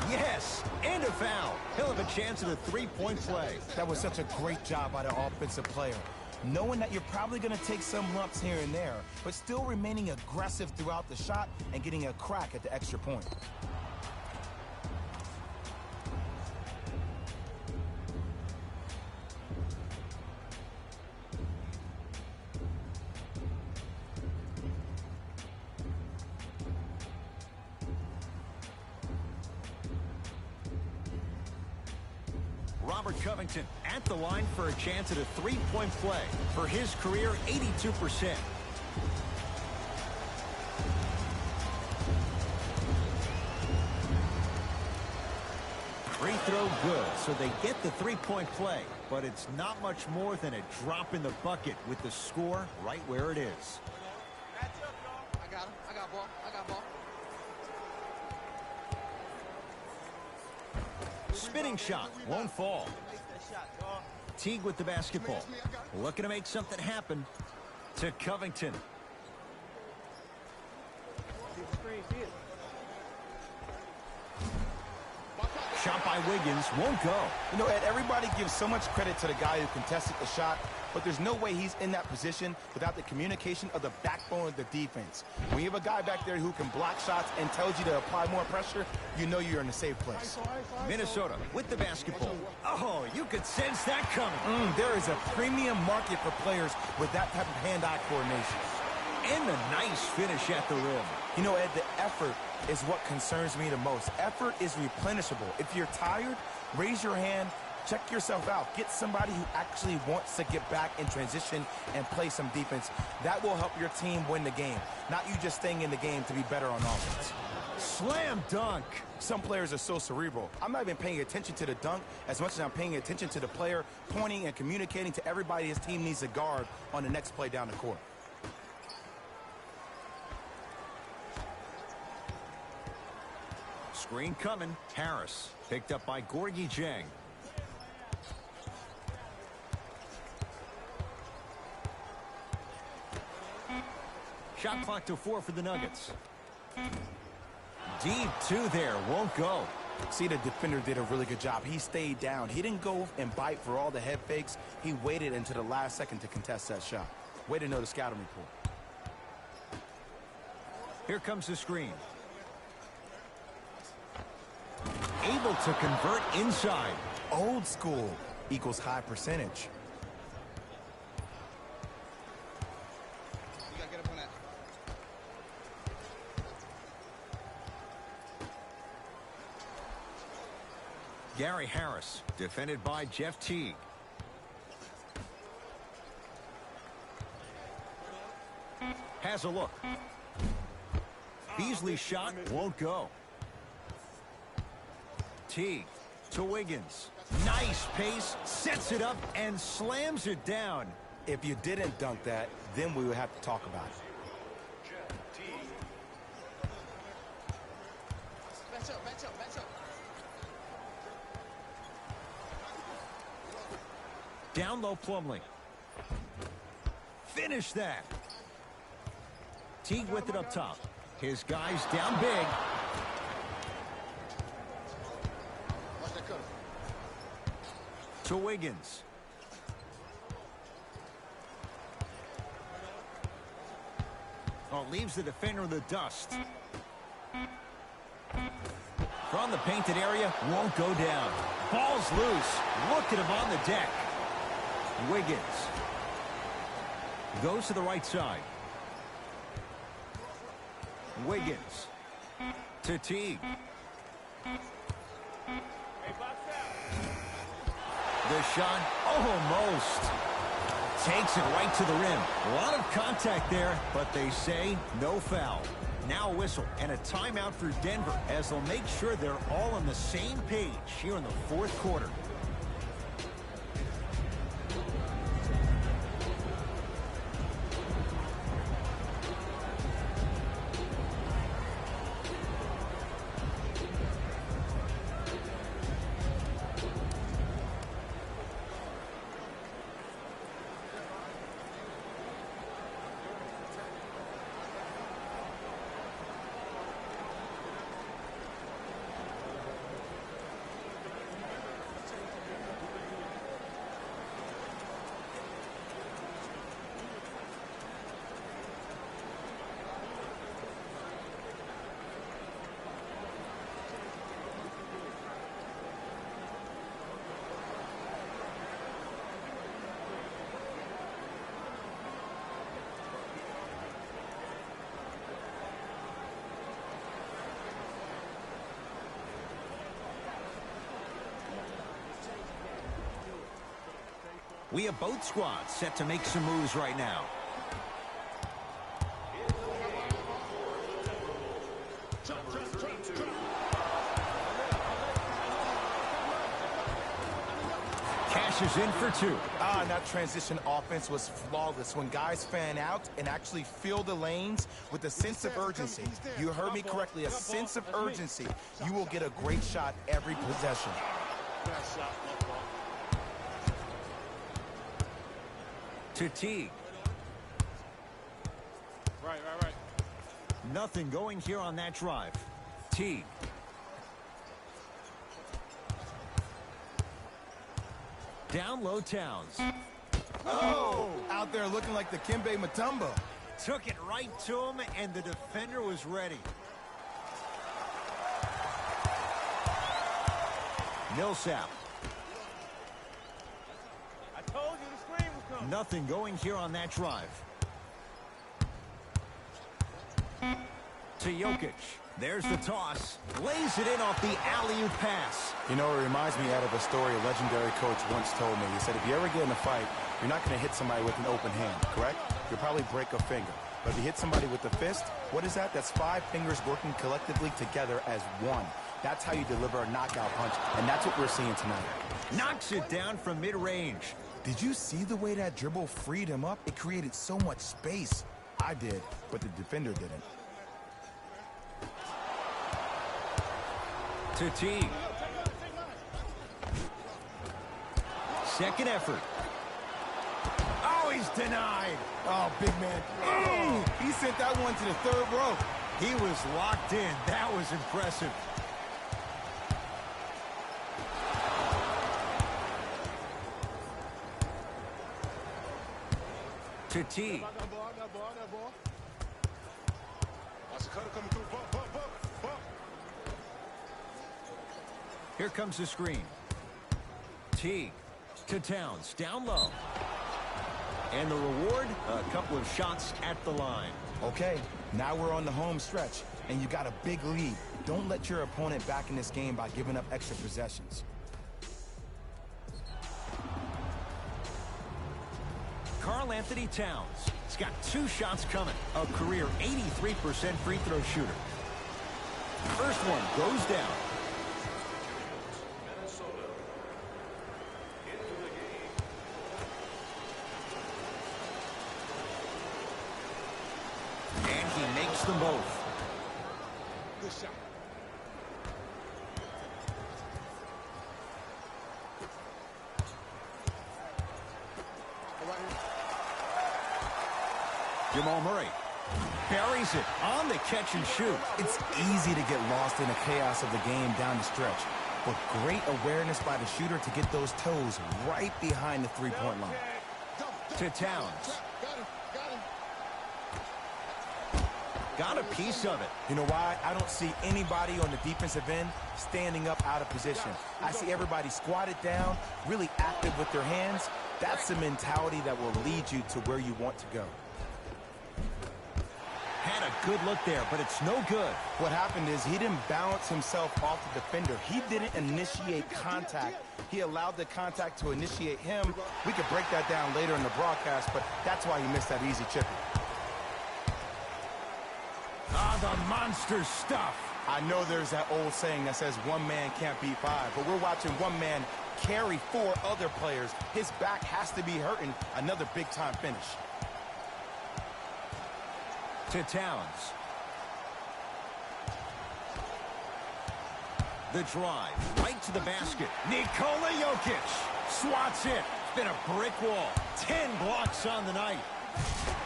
Yes, and a foul. He'll have a chance at a three-point play. That was such a great job by the offensive player. Knowing that you're probably going to take some lumps here and there, but still remaining aggressive throughout the shot and getting a crack at the extra point. Robert Covington at the line for a chance at a three-point play. For his career, 82%. Free throw good, so they get the three-point play. But it's not much more than a drop in the bucket with the score right where it is. I got him. I got ball. I got ball. Spinning shot won't fall. Teague with the basketball. Looking to make something happen to Covington. Shot by Wiggins won't go. You know, Ed, everybody gives so much credit to the guy who contested the shot, but there's no way he's in that position without the communication of the backbone of the defense. When you have a guy back there who can block shots and tells you to apply more pressure, you know you're in a safe place. Minnesota with the basketball. Oh, you could sense that coming. There is a premium market for players with that type of hand-eye coordination. And a nice finish at the rim. You know, Ed, the effort is what concerns me the most. Effort is replenishable. If you're tired, raise your hand, check yourself out. Get somebody who actually wants to get back in transition and play some defense. That will help your team win the game, not you just staying in the game to be better on offense. Slam dunk. Some players are so cerebral. I'm not even paying attention to the dunk as much as I'm paying attention to the player pointing and communicating to everybody his team needs to guard on the next play down the court. Screen coming. Harris picked up by Gorgie Jang. Shot clock to 4 for the Nuggets. Deep 2 there. Won't go. See, the defender did a really good job. He stayed down. He didn't go and bite for all the head fakes. He waited until the last second to contest that shot. Way to know the scouting report. Here comes the screen. Able to convert inside. Old school equals high percentage. You gotta get up on that. Gary Harris, defended by Jeff Teague. Has a look. Beasley's shot won't go. Teague to Wiggins. Nice pace, sets it up, and slams it down. If you didn't dunk that, then we would have to talk about it. Match up, match up, match up. Down low, Plumlee. Finish that. Teague with it up top. His guys down big. To Wiggins. Oh, leaves the defender in the dust. From the painted area, won't go down. Ball's loose. Look at him on the deck. Wiggins. Goes to the right side. Wiggins. To Teague. The shot almost takes it right to the rim. A lot of contact there, but they say no foul. Now a whistle and a timeout for Denver as they'll make sure they're all on the same page here in the fourth quarter. We have both squads set to make some moves right now. Cashes in for two. And that transition offense was flawless when guys fan out and actually fill the lanes with a sense of urgency. You heard me correctly, a sense of urgency. You will get a great shot every possession. To Teague. Right. Nothing going here on that drive. Teague. Down low, Towns. Oh! Out there looking like the Kimbe Mutombo. Took it right to him, and the defender was ready. Millsap. I told you the screen was coming. Nothing going here on that drive. To Jokic. There's the toss. Lays it in off the alley-oop pass. You know, it reminds me out of a story a legendary coach once told me. He said, if you ever get in a fight, you're not going to hit somebody with an open hand, correct? You'll probably break a finger. But if you hit somebody with a fist, what is that? That's 5 fingers working collectively together as one. That's how you deliver a knockout punch, and that's what we're seeing tonight. Knocks it down from mid-range. Did you see the way that dribble freed him up? It created so much space. I did, but the defender didn't. To Teague. Second effort. Oh, he's denied. Oh, big man. Oh, he sent that one to the third row. He was locked in. That was impressive. To Teague. Here comes the screen. Teague to Towns, down low. And the reward, a couple of shots at the line. Okay, now we're on the home stretch, and you got a big lead. Don't let your opponent back in this game by giving up extra possessions. Karl-Anthony Towns. He's got 2 shots coming. A career 83% free throw shooter. First one goes down. Minnesota into the game. And he makes them both. Good shot. Jamal Murray buries it on the catch and shoot. It's easy to get lost in the chaos of the game down the stretch, but great awareness by the shooter to get those toes right behind the three-point line. To Towns. Got a piece of it. You know why? I don't see anybody on the defensive end standing up out of position. I see everybody squatted down, really active with their hands. That's the mentality that will lead you to where you want to go. Had a good look there, but it's no good. What happened is he didn't balance himself off the defender. He didn't initiate contact. He allowed the contact to initiate him. We could break that down later in the broadcast, but that's why he missed that easy chipper. Ah, the monster stuff. I know there's that old saying that says one man can't beat 5, but we're watching one man carry 4 other players. His back has to be hurting. Another big-time finish. To Towns. The drive, right to the basket. Nikola Jokic swats it. It's been a brick wall. 10 blocks on the night.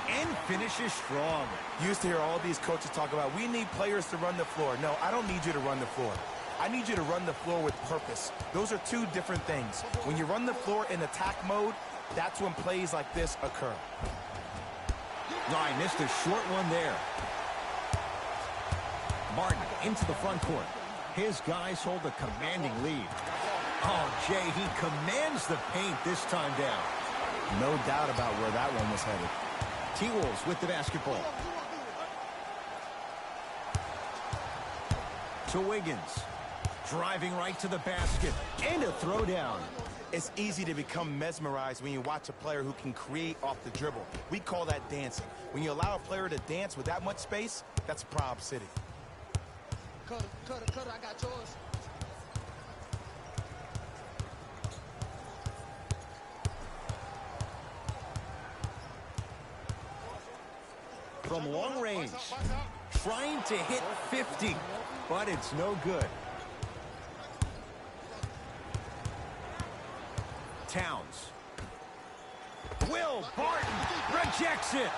And finishes strong. You used to hear all these coaches talk about, we need players to run the floor. No, I don't need you to run the floor. I need you to run the floor with purpose. Those are 2 different things. When you run the floor in attack mode, that's when plays like this occur. No, I missed a short one there. Martin into the front court. His guys hold a commanding lead. Oh, Jay, he commands the paint this time down. No doubt about where that one was headed. T-Wolves with the basketball. To Wiggins. Driving right to the basket. And a throwdown. It's easy to become mesmerized when you watch a player who can create off the dribble. We call that dancing. When you allow a player to dance with that much space, that's Prob City. Cutter, I got yours. From long range, trying to hit 50, but it's no good. Towns. Will Barton rejects it.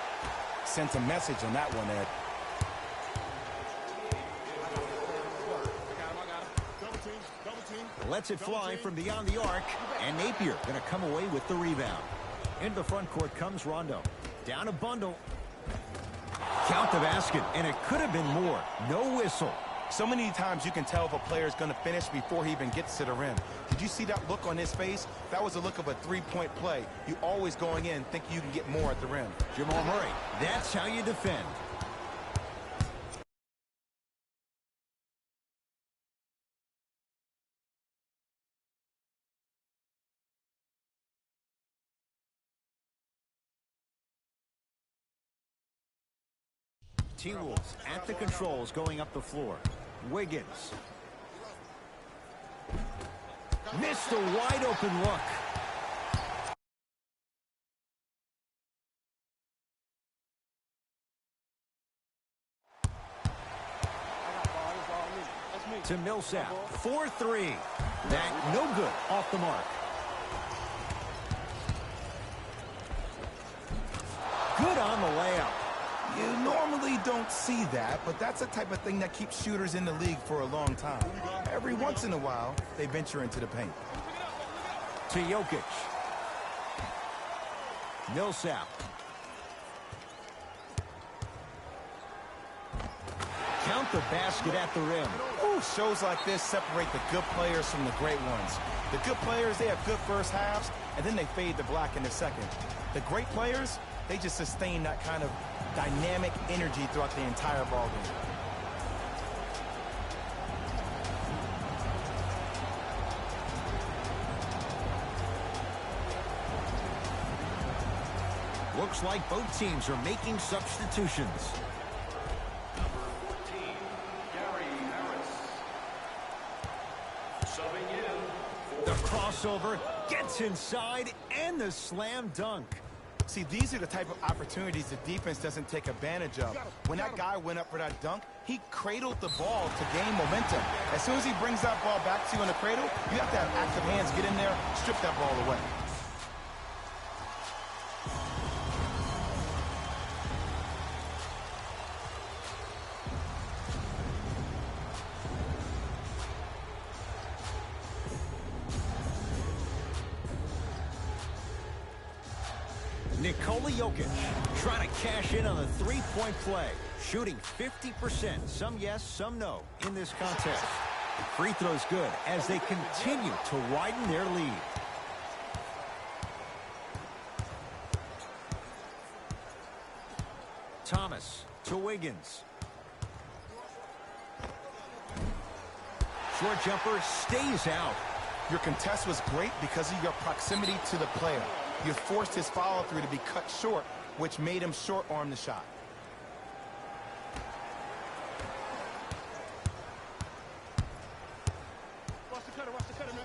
Sent a message on that one, Ed. Lets it fly from beyond the arc, and Napier going to come away with the rebound. Into the front court comes Rondo. Down a bundle. Count the basket, and it could have been more. No whistle. So many times you can tell if a player is going to finish before he even gets to the rim. Did you see that look on his face? That was a look of a three-point play. You always going in thinking you can get more at the rim. Jamal Murray, that's how you defend. T-Wolves at the controls going up the floor. Wiggins. Missed a wide open look. To Millsap. 4-3. That no good off the mark. Good on the layup. You normally don't see that, but that's the type of thing that keeps shooters in the league for a long time. Every once in a while, they venture into the paint. To Jokic. Millsap. Count the basket at the rim. Ooh, shows like this separate the good players from the great ones. The good players, they have good first halves, and then they fade to black in the second. The great players, they just sustain that kind of dynamic energy throughout the entire ballgame. Looks like both teams are making substitutions. Number 14, Gary Harris. Subbing in. The crossover gets inside and the slam dunk. See, these are the type of opportunities the defense doesn't take advantage of. When that guy went up for that dunk, he cradled the ball to gain momentum. As soon as he brings that ball back to you in the cradle, you have to have active hands, get in there, strip that ball away. Nikola Jokic trying to cash in on the three-point play, shooting 50%, some yes, some no, in this contest. Free throws good as they continue to widen their lead. Thomas to Wiggins. Short jumper stays out. Your contest was great because of your proximity to the player. You forced his follow-through to be cut short, which made him short-arm the shot. Watch the cutter, man.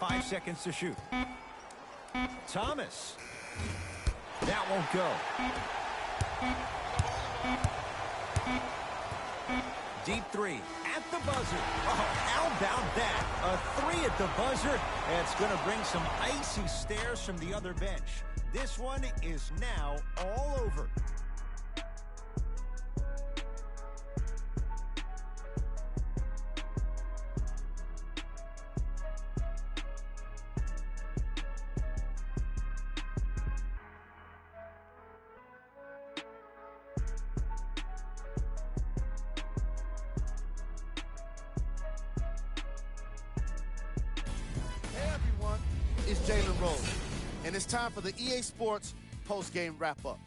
Five seconds to shoot. Thomas. That won't go. Deep three at the buzzer. Oh, how about that? A three at the buzzer. That's going to bring some icy stares from the other bench. This one is now all over. It's Jalen Rose, and it's time for the EA Sports post-game wrap-up.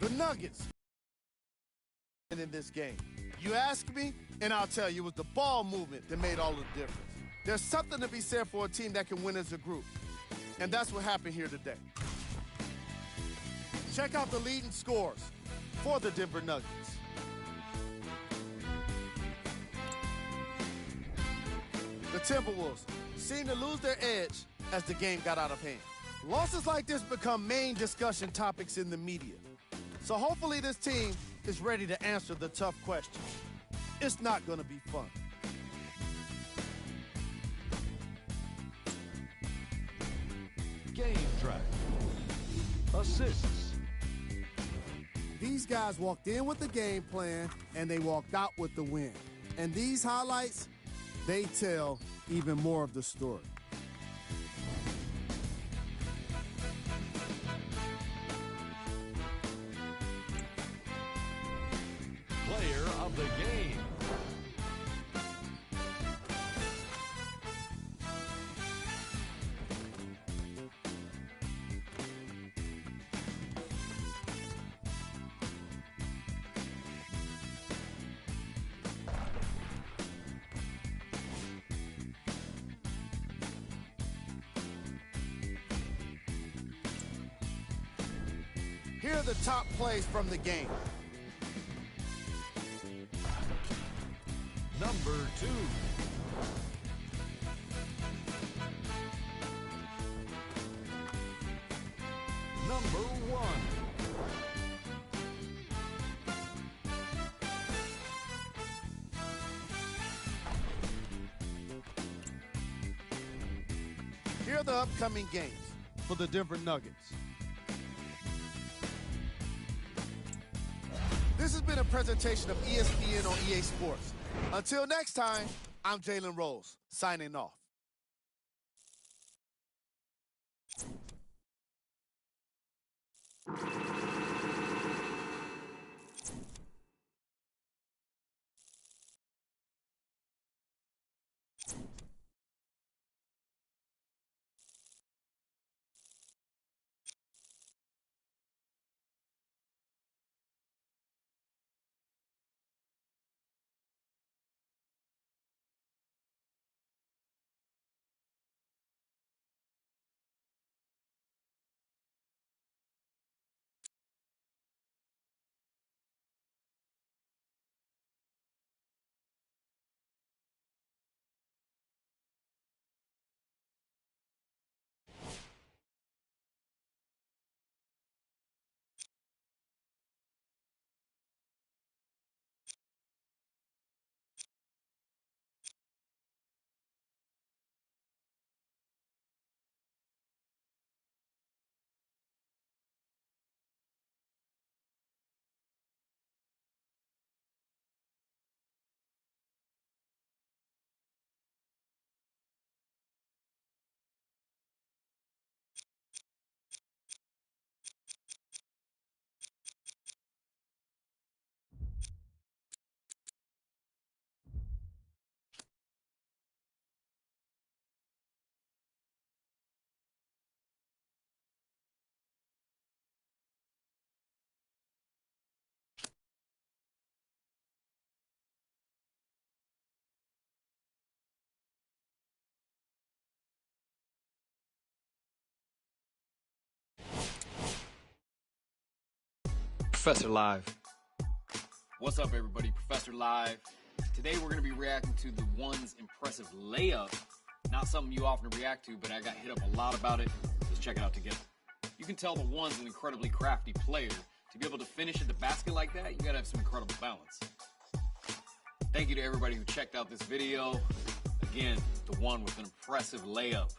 The Nuggets in this game. You ask me, and I'll tell you, it was the ball movement that made all the difference. There's something to be said for a team that can win as a group, and that's what happened here today. Check out the leading scores for the Denver Nuggets. The Timberwolves seemed to lose their edge as the game got out of hand. Losses like this become main discussion topics in the media. So hopefully this team is ready to answer the tough questions. It's not going to be fun. Game track. Assists. These guys walked in with the game plan, and they walked out with the win. And these highlights, they tell even more of the story. Player of the game. Here are the top plays from the game. Number 2. Number 1. Here are the upcoming games for the Denver Nuggets. This has been a presentation of ESPN on EA Sports. Until next time, I'm Jalen Rose, signing off. Professor Live. What's up, everybody? Professor Live. Today we're going to be reacting to the One's impressive layup. Not something you often react to, but I got hit up a lot about it. Let's check it out together. You can tell the One's an incredibly crafty player. To be able to finish at the basket like that, you got to have some incredible balance. Thank you to everybody who checked out this video. Again, the One with an impressive layup.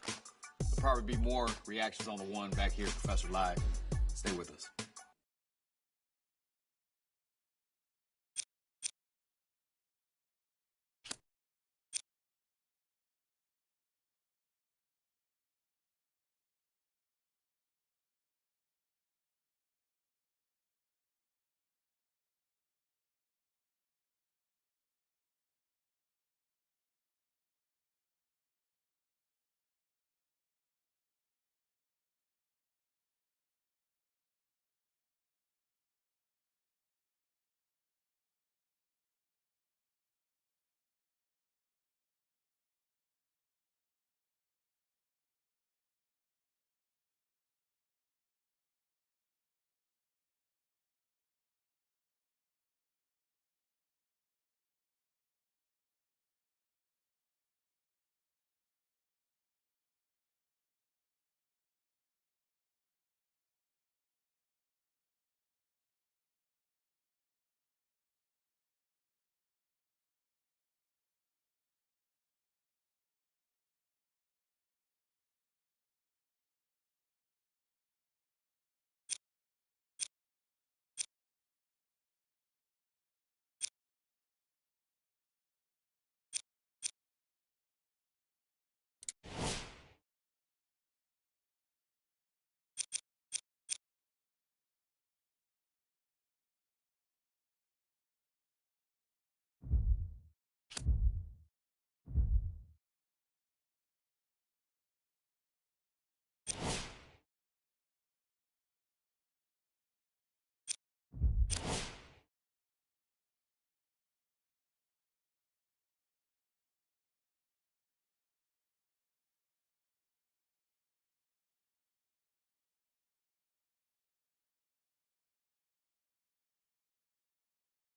There'll probably be more reactions on the One back here at Professor Live. Stay with us.